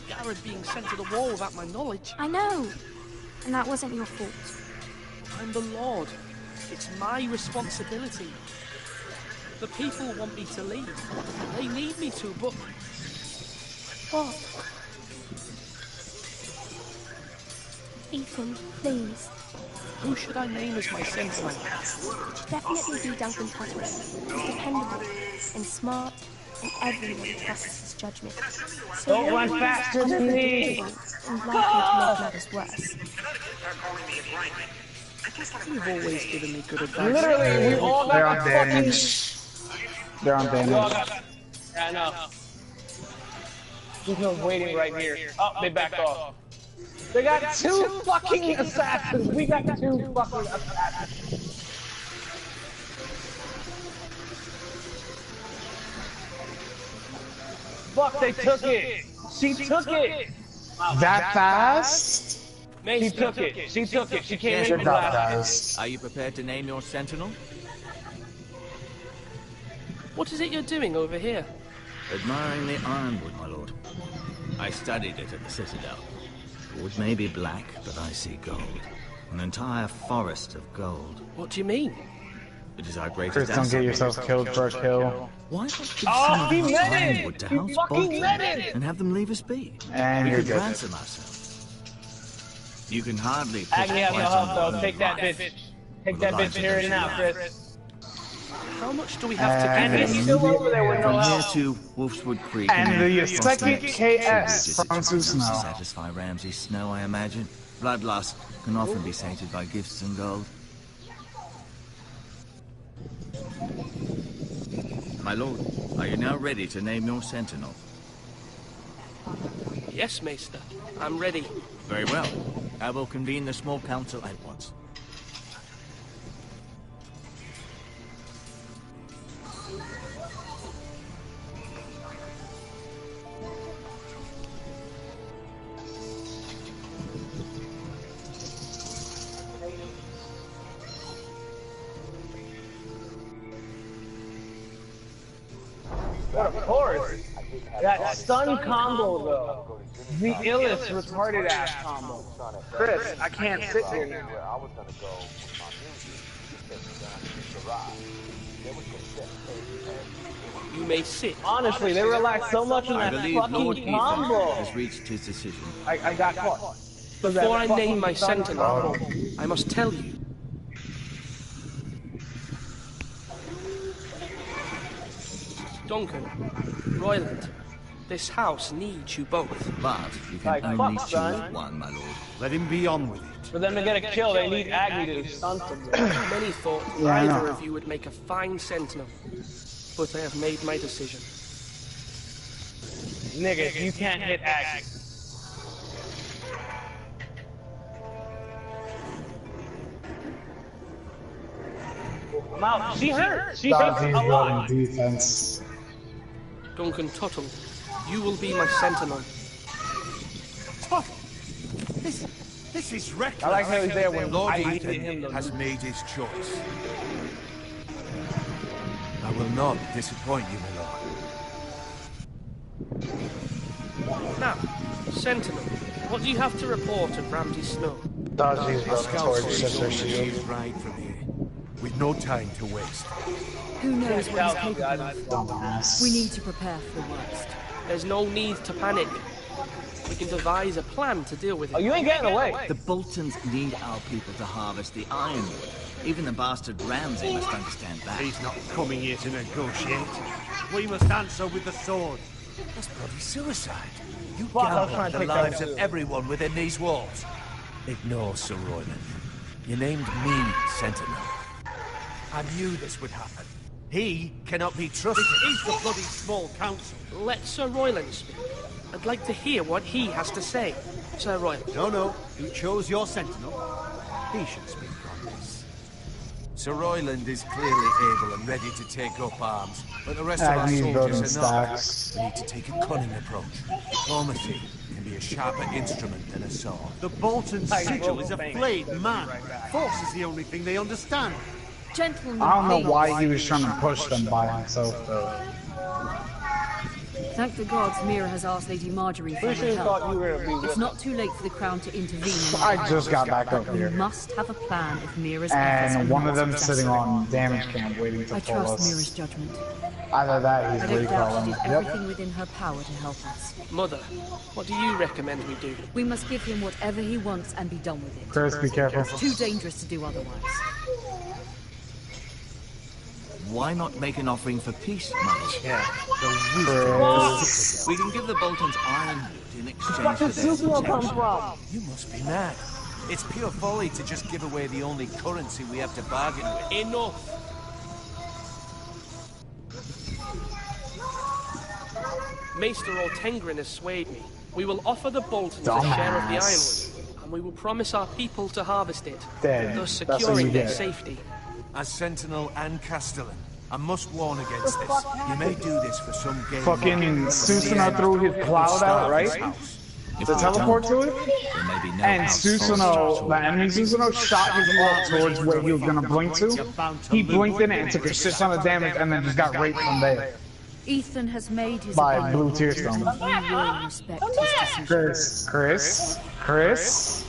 Garrett being sent to the wall without my knowledge. I know. And that wasn't your fault. I'm the Lord. It's my responsibility. The people want me to leave. They need me to, but... What? Ethan, please. Who should I name as my sentinel? Definitely be Duncan Tuttle. He's dependable and smart, and everyone trusts his judgment. So don't run faster than me! And likely to make matters worse. You've always given me good advice. Literally, we all got fucking... They're on damage. Yeah, I know. There's no waiting right here. Oh, they backed off. They got two fucking assassins. We got two fucking assassins. Fuck, they took it. She took it. That fast? She took it. She took it. She came in Are you prepared to name your sentinel? What is it you're doing over here? Admiring the ironwood, my lord. I studied it at the Citadel. Wood may be black, but I see gold. An entire forest of gold. What do you mean? It is our greatest Chris, don't get yourself killed for a kill. Why not give Oh, he some meant ironwood it! to He House fucking Bolton meant it! and have them leave us be? And we you're could good. ransom ourselves. You can hardly put Aggie has no price help on though. Take that bitch. Take that bitch here and now, Chris. How much do we have to And give he's him? still over there with no From here help. to Wolfswood Creek. And the second KS Visits from to Snow. satisfy Ramsay Snow, I imagine. Bloodlust can often be sated by gifts and gold. My lord, are you now ready to name your sentinel? Yes, Maester. I'm ready. Very well. I will convene the small council at once. Of course. That stun combo though. The illest retarded ass combo. Chris, I can't sit here now. You may sit. Honestly, they relaxed so much in I that believe Lord fucking Ethan combo. has reached his decision. I got caught. Before I name my sentinel, I must tell you. Duncan, Royland, this house needs you both. But you can only choose one, my lord. Let him be on with it. For them to get a kill, they need Aggie to stun them. Many thought either of you would make a fine sentinel, but I have made my decision. Nigga, you can't hit Aggie. I'm out. She hurt. She hurt a lot. Defense. Duncan Tuttle, you will be my sentinel. This is reckless. I like how he's there when Lord I Ethan needed him. has made his choice. I will not disappoint you, my lord. Now, Sentinel, what do you have to report of Ramsay Snow? Dodgy's running towards Sister She's Shield. right from here. We've no time to waste. Who knows what he's capable of? Dumbass. We need to prepare for the worst. There's no need to panic. We can devise a plan to deal with it. Oh, you ain't getting away. The Boltons need our people to harvest the ironwood. Even the bastard Ramsay must understand that. He's not coming here to negotiate. We must answer with the sword. That's bloody suicide. You Fuck, I was gamble trying to the take that lives too. of everyone within these walls. Ignore Sir Royland. You named me Sentinel. I knew this would happen. He cannot be trusted. He's the bloody small council. Let Sir Royland speak. I'd like to hear what he has to say. Sir Royland. No. You chose your sentinel. He should speak on this. Sir Royland is clearly able and ready to take up arms, but the rest of our Agnes building soldiers are not. stacks. We need to take a cunning approach. Diplomacy can be a sharper instrument than a sword. The Bolton sigil is a flayed man. Force is the only thing they understand. Gentlemen, I don't know why he was trying to push them by himself, though. Thank the gods Mira has asked Lady Marjorie for her help. It's not too late for the Crown to intervene. I just got back up We here. must have a plan if Mira's efforts are And one not of them successful. sitting on damage camp waiting to I pull trust Mira's us. judgment. Either that, I he's don't doubt she recalling. did everything within her power to help us. Mother, what do you recommend we do? We must give him whatever he wants and be done with it. Chris, be careful. It's too dangerous to do otherwise. Why not make an offering for peace, Mother? Yeah, We can give the Boltons ironwood in exchange for their protection. You must be mad. It's pure folly to just give away the only currency we have to bargain with. Enough! Maester Ortengrin has swayed me. We will offer the Boltons a share of the ironwood, and we will promise our people to harvest it, Dead. thus That's what securing you their get. safety. As Sentinel and Castellan, I must warn against this. You may do this for some gain. Fucking Susanoo threw his cloud out, right? To teleport to it? And Susanoo, the enemy Susanoo, shot his ult towards where he was gonna blink to. He blinked in it and took a shit ton of damage and then just got raped from there. Ethan has made his By appeal, Blue Tearstone. and we will respect his decision. Chris.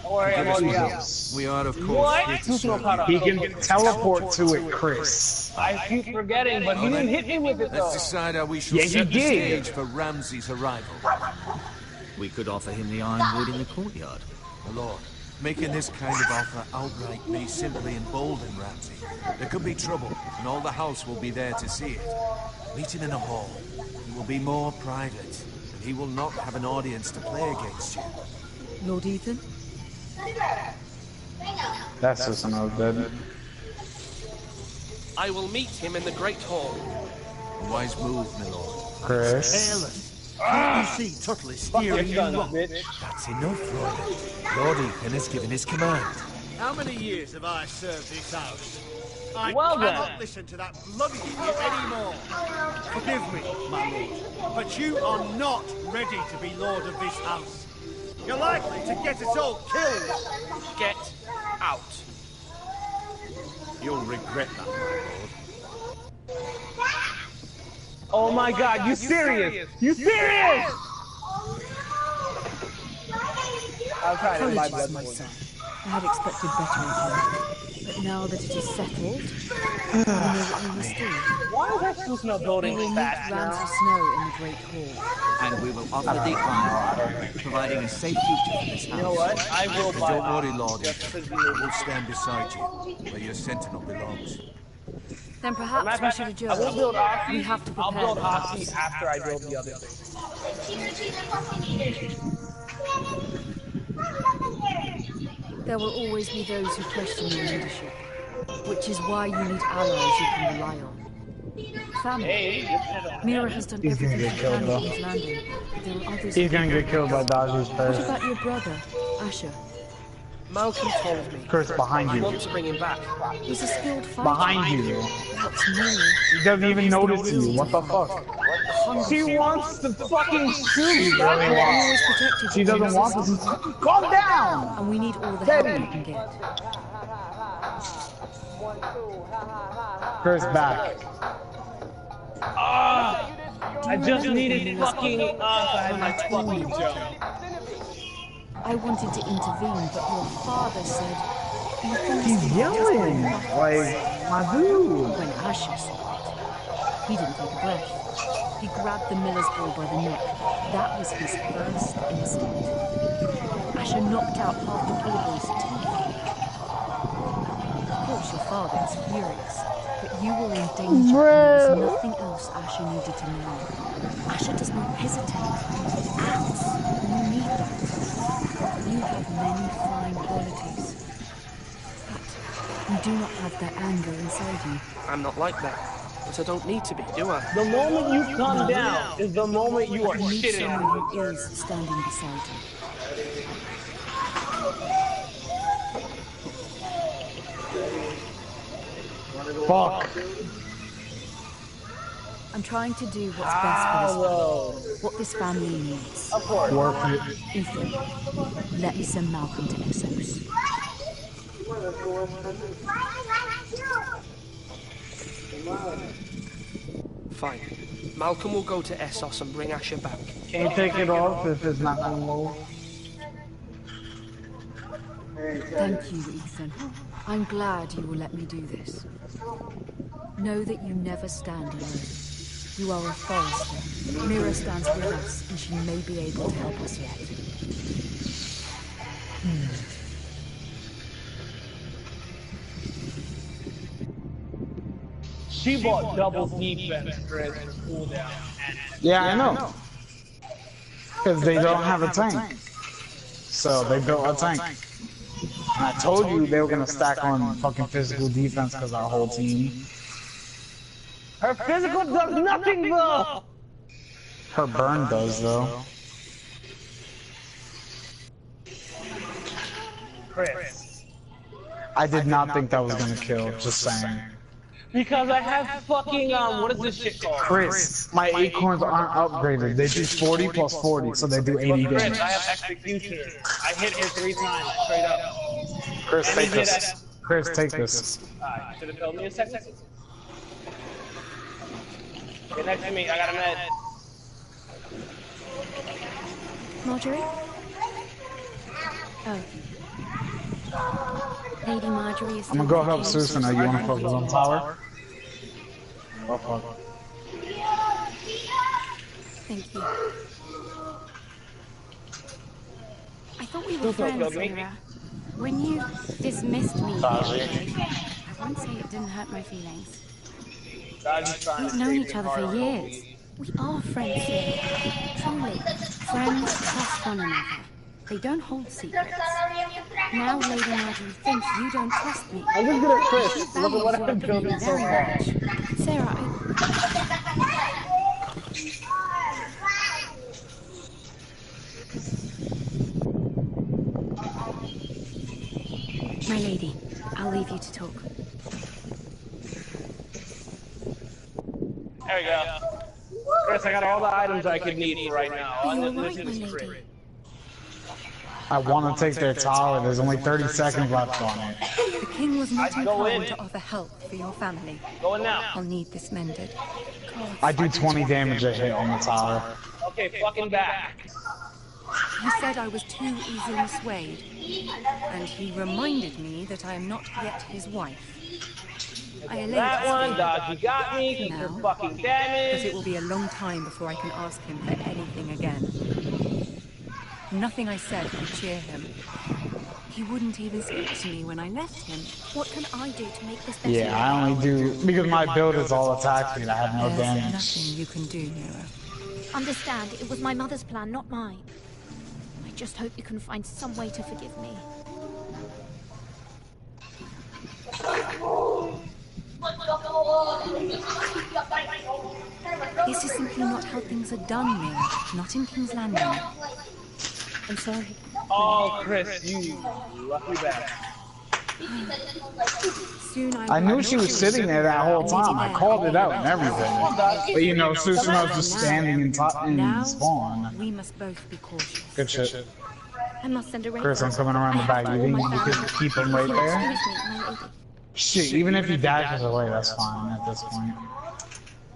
Don't worry, I'm already out. We are, of course, here to serve you. He can teleport to it, Chris. I keep forgetting, but he didn't hit me with it though. Let's decide how we shall Yeah, he set the did. stage for Ramsay's arrival. We could offer him the ironwood in the courtyard. My lord, making this kind of offer outright may simply embolden Ramsay. There could be trouble, and all the house will be there to see it. Meet him in a hall. He will be more private, and he will not have an audience to play against you. Lord Ethan? That's Susanoo dead. I will meet him in the Great Hall. A wise move, my lord. Chris. Careless. Can't you see Tuttle is steering you wrong? That's enough, Royland. Lord Ethan has given his command. How many years have I served this house? I Well cannot then. listen to that bloody idiot anymore. Forgive me, my lord, but you are not ready to be lord of this house. You're likely to get us all killed. Get out. You'll regret that, my lord. Oh my god, you serious? You serious? I'm trying to buy Apologies, my son. I had expected better of you. But now that it is settled, we know what we must do. Why is that Susanoo We building will meet fast Ramsay now? Snow in the Great Hall. And we will offer the ironwood, providing a safe future for this house. You know what? I will And buy don't worry, that. Lord Just Ethan. because you- We'll stand beside you, where your sentinel belongs. Then perhaps Matter we of should fact, I will adjourn. build Oxy. We have to I'll prepare build the Oxy house. after I build the other thing. There will always be those who question your leadership, which is why you need allies you can rely on. Family. Mira has done He's gonna everything get she killed, can though. in King's Landing, but there are others. He's gonna get killed by Dodgers What first. about your brother, Asher? Malcolm told me. Chris, behind I you. want to bring him back. He's a skilled fighter. Behind you. That's me. He doesn't even notice you. What the fuck? She wants to fucking shoot. She really wants. She doesn't want to. Calm down. And we need all the help Steady. we can get. Chris back. I just needed fucking I had my fucking joke. I wanted to intervene, but your father said, Ethan He's yelling like my dude. When Asher saw it, he didn't take a breath. He grabbed the miller's boy by the neck. That was his first instinct. Asher knocked out half the poor boy's teeth. Of course, your father was furious, but you were in danger, and there was nothing else Asher needed to know. Asher does not hesitate. He acts. You need that. You have many fine qualities, but you do not have that anger inside you. I'm not like that. But I don't need to be, do I? The moment you come down is the moment you are shitting on someone who is standing beside you. Fuck. I'm trying to do what's best for this family. What this family needs. Of course. Worth it. Ethan, let me send Malcolm to Essos. Fine. Malcolm will go to Essos and bring Asher back. Can't take it off if it's not gonna move. Thank you, Ethan. I'm glad you will let me do this. Know that you never stand alone. You are a forester. Mira stands with us, and she may be able to help us yet. She bought double defense Chris for cooldown. Yeah, I know. Because they don't have a tank. So they built a tank. And I told you they were gonna stack on fucking physical defense because our whole team. Her physical does nothing though! Her burn does though. Chris. I did not think that was gonna kill, just saying. Because I have fucking, what is this shit called? Chris, my acorns aren't upgraded. They do 40 plus 40, so they do 80 Chris, damage. I have Executioner. I hit her 3 times, straight up. Chris, take this. Chris, take this. Alright, should have told me a second. Get next to me, I got a med. Marjorie? Oh. Lady Marjorie is I'm gonna go help Susan. You wanna focus on tower? Oh fuck. Thank you. I thought we were friends, Mira. When you dismissed me the other day, I won't say it didn't hurt my feelings. We've known each other for years. We are friends, Mira. Truly. Friends trust one another. They don't hold secrets. Now Lady Marjorie thinks you don't trust me. I'm just gonna Chris. She Look at what values I've been building so very far. much. Sarah, My lady, I'll leave you to talk. There we go. Chris, I got all the items I could need for right now. Are you On alright, this my mission is lady? great. I wanna take their tower. There's only 30 seconds left on it. The king was not I'd go inclined in. to offer help for your family. Go in now. I'll need this mended. I do 20 damage a hit on the tower. Okay, fucking back. He said I was too easily swayed, and he reminded me that I am not yet his wife. I allayed That his one, fear. dodge, you got me, because Now, you're fucking but damaged. it will be a long time before I can ask him for anything again. Nothing I said could cheer him. He wouldn't even speak to me when I left him. What can I do to make this better? Yeah, I only do because my build is all attack speed. I have no There's damage. nothing you can do, Mira. Understand, it was my mother's plan, not mine. I just hope you can find some way to forgive me. This is simply not how things are done, Mira. Not in King's Landing. I'm sorry. Oh, Chris, you lucky bastard. Soon I knew she was sitting there that whole time. I called it out and everything. But you know, Susan was just standing in spawn. We must both be cautious. Good shit. I must send a raid. Chris, I'm coming around the back. You think you could keep him right there? Excuse me, my lady. Shit, even if he dashes away, that's fine at this point.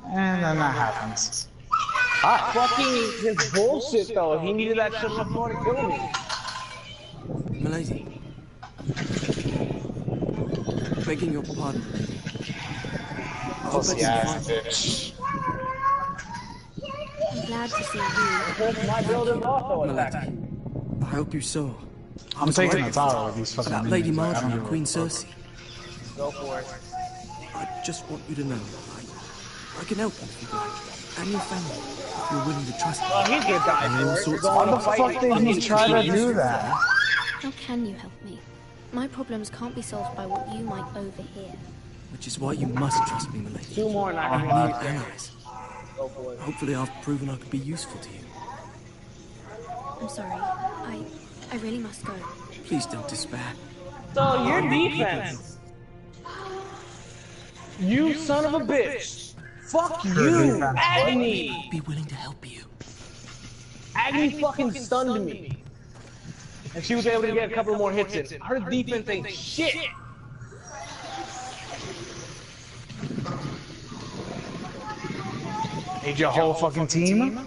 And then that happens. Fucking his bullshit though. He needed that shit on the floor to kill me. Milady. Begging your pardon, milady. Pussy ass bitch. I'm glad to see you. My building also attacked. Milady, I hope you saw. I'm taking the tower with these fucking about Lady minions. I don't Marjorie, give a Queen fuck. Cersei. Go for it. I just want you to know, I can help you if you like, and your family, if you're willing to trust me. Well, he's gonna die And all for it. sorts Why of the fuck did he try to do that? How can you help me? My problems can't be solved by what you might overhear. Which is why you must trust me, milady. 2 more and I I can need get you. allies. Go for it. Hopefully I've proven I could be useful to you. I'm sorry. I really must go. Please don't despair. So your defense. You son of a bitch. Fuck you, Agni. Be willing to help you. Agni fucking stunned me. And she was able to get a couple more hits in. Her defense ain't shit. Need your whole fucking team?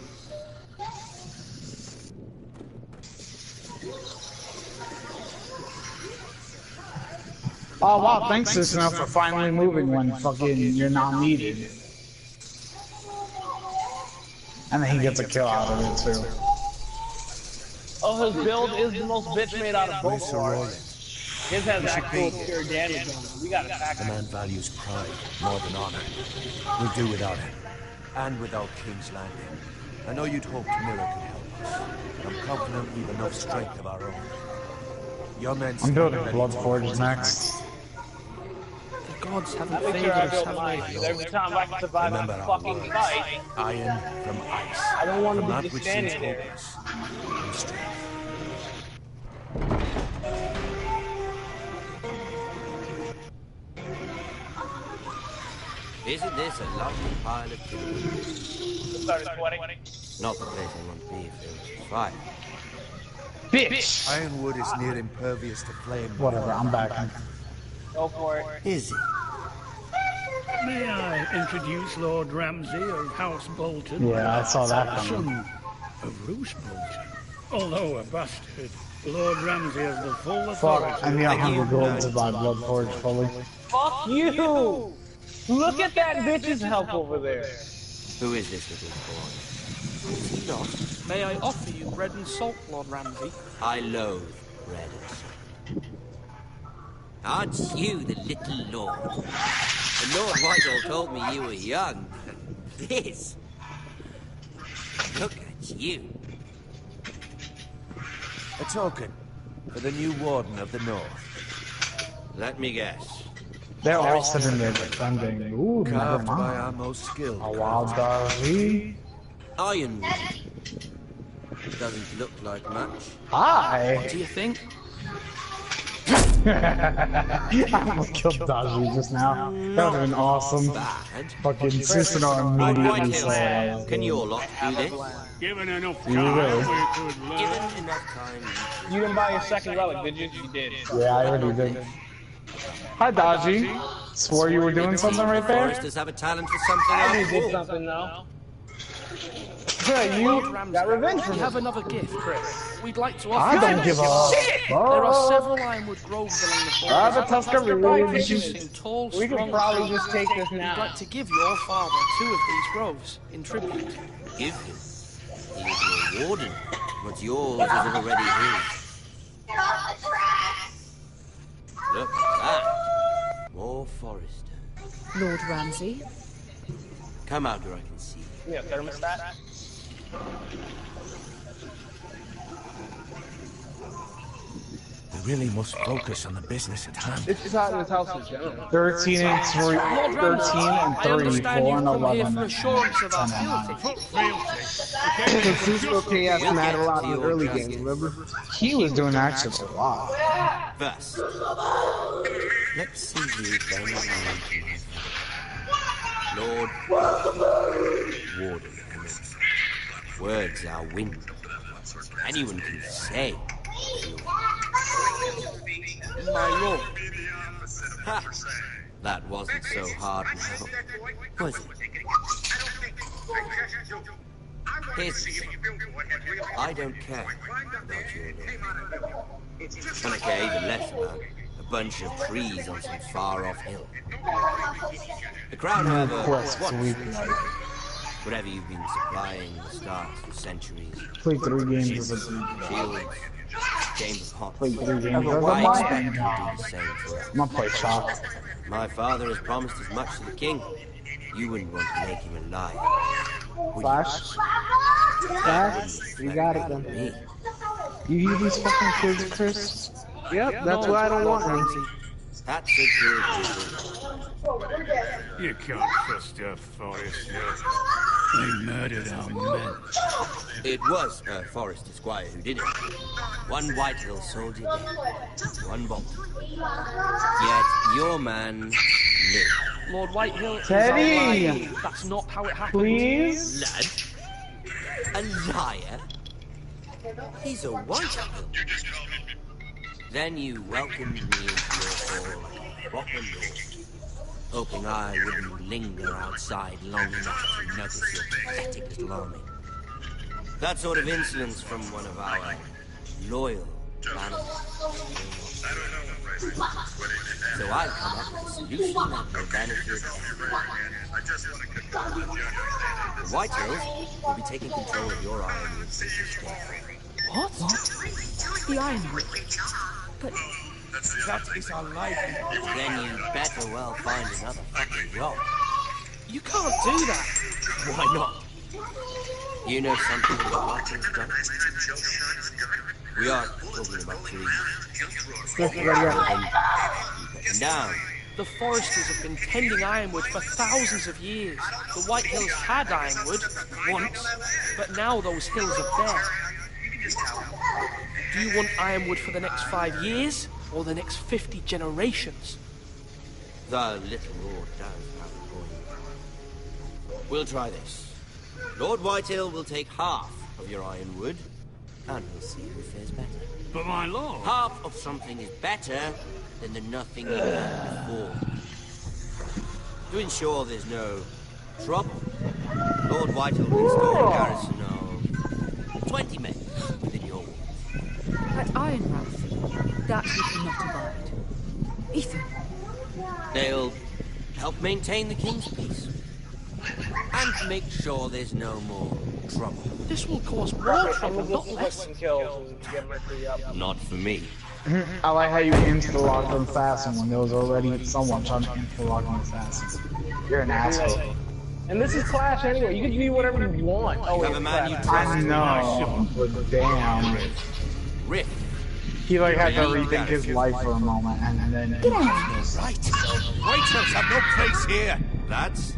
Oh wow, thanks Susano for finally moving when fucking you're not needed. And then he gets a kill out of it too. Oh, his build is the most bitch made out of both of ours. His has actual pure damage on it. We gotta attack The him. man values pride more than honor. We'll do without him. And without King's Landing. I know you'd hoped Miller could help us. But I'm confident we've enough strength of our own. Your men I'm building Bloodforge next. The gods haven't I make favored sure I us, build have mine, they? because every time I can survive Remember a our fucking words. fight, Iron from ice. I don't want to From be that just which standing seems there. hopeless. And strength. Isn't this a lovely pile of timber? Started sweating. Not the place I want to be if there was a fire. Bitch! Ironwood is near impervious to flame. Whatever, I'm back. Go for it. Is it? May I introduce Lord Ramsay of House Bolton? Yeah, I saw that coming. Son of Roose Bolton. Although a bastard, Lord Ramsay has the full authority. Fuck, I need 100 gold to buy Bloodforge fully. Fuck you! Look at that bitch's help over there. Who is this little boy? Is he not? May I offer you bread and salt, Lord Ramsay? I loathe bread and salt. Aren't you the little lord? And Lord Whitehall told me you were young. This. Look at you. A token for the new Warden of the North. Let me guess. They're all sitting there defending. Ooh, never Carved by mind. our most skilled. A wild Darby. Ironwood. Doesn't look like much. Hi! What do you think? I almost killed Daji just now. That would have been awesome. Fucking Susano immediately saw it. Can your lot do this? Given enough You time, will. we could learn. Given enough time. You didn't buy your second relic, did you? You did. Yeah, I already did. Hi, Daji. Swore you were doing something right there? Foresters have a talent for something I else. did something though. You got revenge for We me. have another gift, Chris. We'd like to I offer don't you. give a There are fuck. several ironwood groves along the Ah, forest. the Tusker really Producing tall, We could strong probably trees. just take this We'd now. like to give your father 2 of these groves in tribute. Give him. He is your warden. What's yours is already his. Look at that. More foresters. Lord Ramsay, Come out where I can see. Yeah, thermostat. We really must focus on the business at hand. This is how this house is general. 13 and 3, 13 and I 3, understand 4 you've and come here 11. for assurance of our 10 and 9. Because Susko chaos mattered a lot in the early games, remember? He was doing actually a lot. First, let's see you bend down to my Lord Warden. Words are wind. Anyone can say. My lord. Ha! That wasn't so hard now, was it? Here's the thing. I don't care about your lord. And I care even less about a bunch of trees on some far-off hill. The crown, however, whatever you've been supplying the stars for centuries. Played 3 games Ships, as a shields, games of hops. Played 3 games as a I expect you to do the same for us. I'm not play shock. My father has promised as much to the king. You wouldn't want to make him a liar. Flash? Flash? You got it then. You hear these fucking kids, Chris? Yep, that's why I don't want them. That's a good. You can't trust our Forrester. They murdered our men. It was a Forrester squire who did it. One Whitehill soldier dead. One bolt. Yet your man lived. Lord Whitehill Teddy! is a liar. That's not how it happened. Please? Lad? A liar? He's a Whitehill. Then you welcomed me into your hall like a proper lord, hoping I wouldn't linger outside long enough to notice your pathetic little army. That sort of insolence from one of our loyal animals. So I've come up with a solution that will benefit everyone. The Whitehills will be taking control of your ironwood since this day. What? The ironwood? But that is our livelihood. Then you better well find another fucking job. You can't do that. Why not? You know something about Martin's done? We are talking about trees. Cut them down. The Foresters have been tending ironwood for thousands of years. The White Hills had ironwood once, but now those hills are bare. Do you want ironwood for the next 5 years, or the next 50 generations? The little lord does have a point. We'll try this. Lord Whitehill will take half of your ironwood, and we'll see who fares better. But my lord... Half of something is better than the nothing you had before. To ensure there's no trouble, Lord Whitehill will install a garrison of 20 men within your walls. at Ironrath, that we cannot abide. Ethan. They'll help maintain the king's peace. And make sure there's no more trouble. This will cause more trouble, not less. Not for me. I like how you insta-logged them fast when there was already someone trying to insta-log them fast. You're an asshole. And this is Clash anyway. You can do whatever you want. Oh, have a man you trust. I know, but damn. Rick. He like had to rethink his life for a moment, and then. Get out. Right. Waiters have no place here. Lads.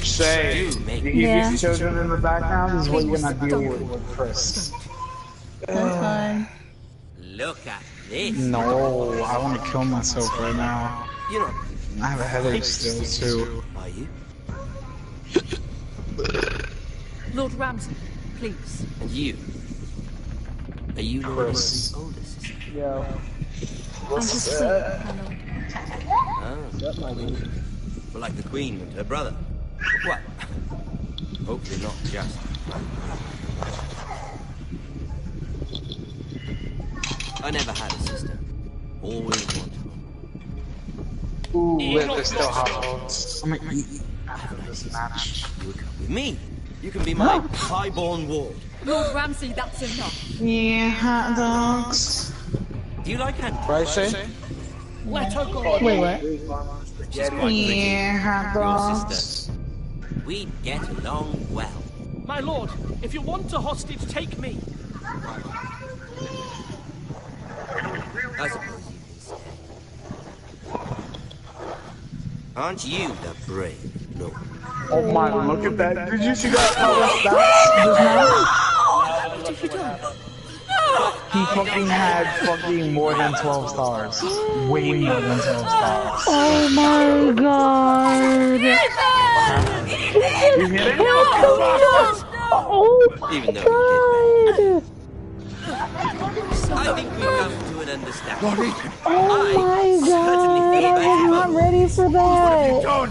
Say, these children in the background is what you're gonna deal with Chris. That's fine. Look at this. No, I want to kill myself right now. You know, I have a headache still too. Are you? Lord Ramsay, please. And you? Are you Lord Chris? Ramsay's oldest sister? Yeah. What's that? Oh, well, like the Queen and her brother. What? Hopefully not just. I never had a sister. Always wanted one. Ooh, they're still hot dogs. I'm gonna eat after this match. You come with me. You can be my highborn ward. Lord Ramsay, that's enough. Yeah, hot dogs. Do you like hand? Right, Shay? Let her go. Wait, what? She's quite Yeah, hot Your dogs. sister. We get along well. My lord, if you want a hostage, take me. I suppose you can say. Aren't you the brave lord? Oh my, look at that. Did you see that power stats just now? What have you done? He fucking had fucking more than 12 stars. Way more than 12 stars. Oh my god! You hit it? Oh Even my though god! I think we've come to an understanding. Oh my god! I'm ready for that!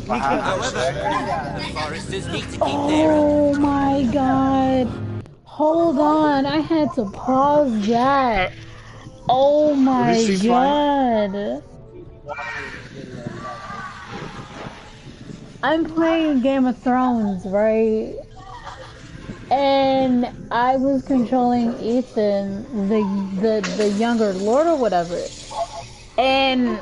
The foresters need to keep Oh my god. Hold on, I had to pause that. Oh my god. I'm playing Game of Thrones, right? And I was controlling Ethan, the younger lord or whatever. And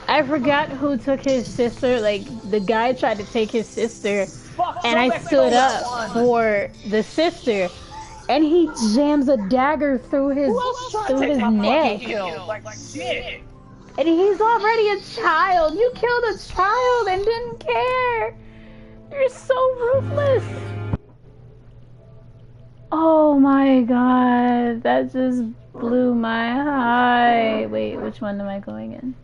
I forgot who took his sister. Like, the guy tried to take his sister, and I stood up for the sister, and he jams a dagger through his neck. Like shit. And he's already a child. You killed a child and didn't care. You're so ruthless. Oh my god, that just blew my high. Wait, which one am I going in?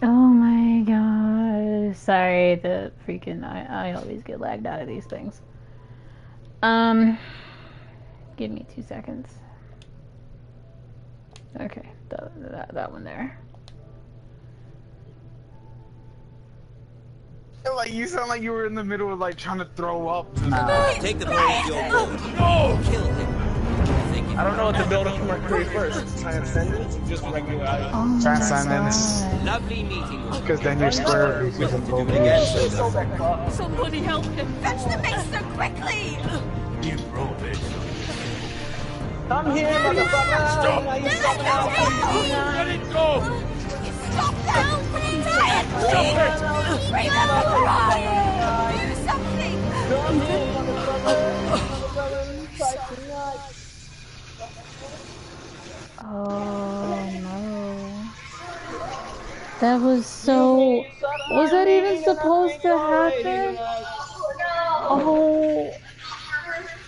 Oh my god. Sorry, the freaking I always get lagged out of these things. Give me 2 seconds. Okay, that one there. Like, you sound like you were in the middle of like trying to throw up. Take the blade to your lord. No! Kill him. I don't know what to build up for Mercury first. Transcendence, just regular. Transcendence. Lovely meeting. Because then you're square with a focus. Somebody help him! Fetch the maester quickly! You rubbish. Come here, motherfucker! Stop! Let it go! Stop that! Stop it! Remember crying! Do something! Come here, Oh no. That was so... Was that even supposed to happen? Oh...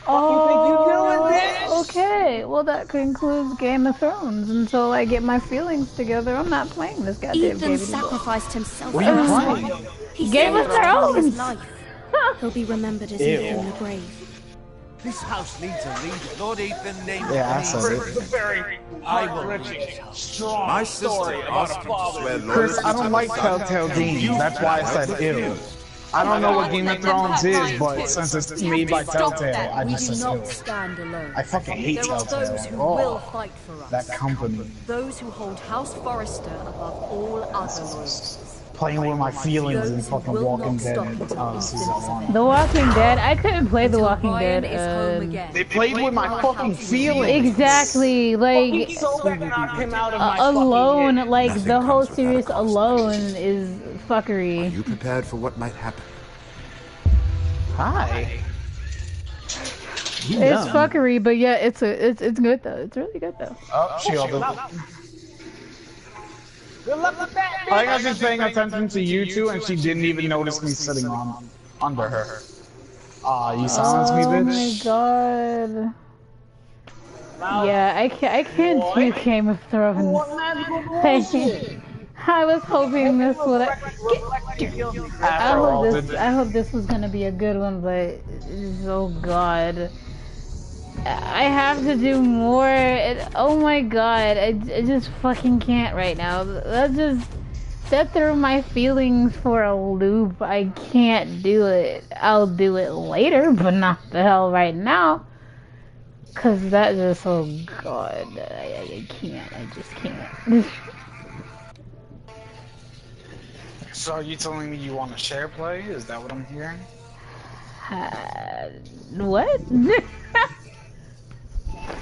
Oh, okay. Well, that concludes Game of Thrones. Until I get my feelings together, I'm not playing this goddamn game Ethan anymore. sacrificed himself. What are you playing? He Game of Thrones! his life. He'll be remembered as Ethan the Brave. This house needs a leader. Lord Ethan named Yeah, I said it. It's a very heart-wrenching, strong My sister story about asked a me to father. swear Chris, loyalty I don't to like my TellTale son. games. That's why I said ew. I don't know what Game of Thrones is, but since it's made by TellTale, I just said ew. Stand alone. I fucking hate There are those who TellTale. will Oh, fight for us. that company. Those who hold House Forrester above all other lords. Playing with my feelings in fucking Walking Dead season 1. The Walking Dead? I couldn't play The Walking Dead. They played with my fucking feelings. Exactly, like alone, like the whole series alone is fuckery. You prepared for what might happen? Hi. It's fuckery, but yeah, it's good though. It's really good though. Oh, she opened. Good luck with that, I think I was just paying attention to you two, and she didn't even notice me sitting on under her. You silenced me, bitch. Oh my god. Yeah, I can't do Game of Thrones. I was hoping this would. I hope this was gonna be a good one, but oh god. I have to do more. Oh my god, I just fucking can't right now. That threw my feelings for a loop. I can't do it. I'll do it later, but not the hell right now. Cause that just, oh god, I can't. I just can't. So are you telling me you want to share play? Is that what I'm hearing? What?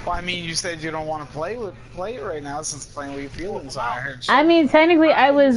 Well, I mean, you said you don't want to play it right now since playing with your feelings. I heard. I mean, technically, I was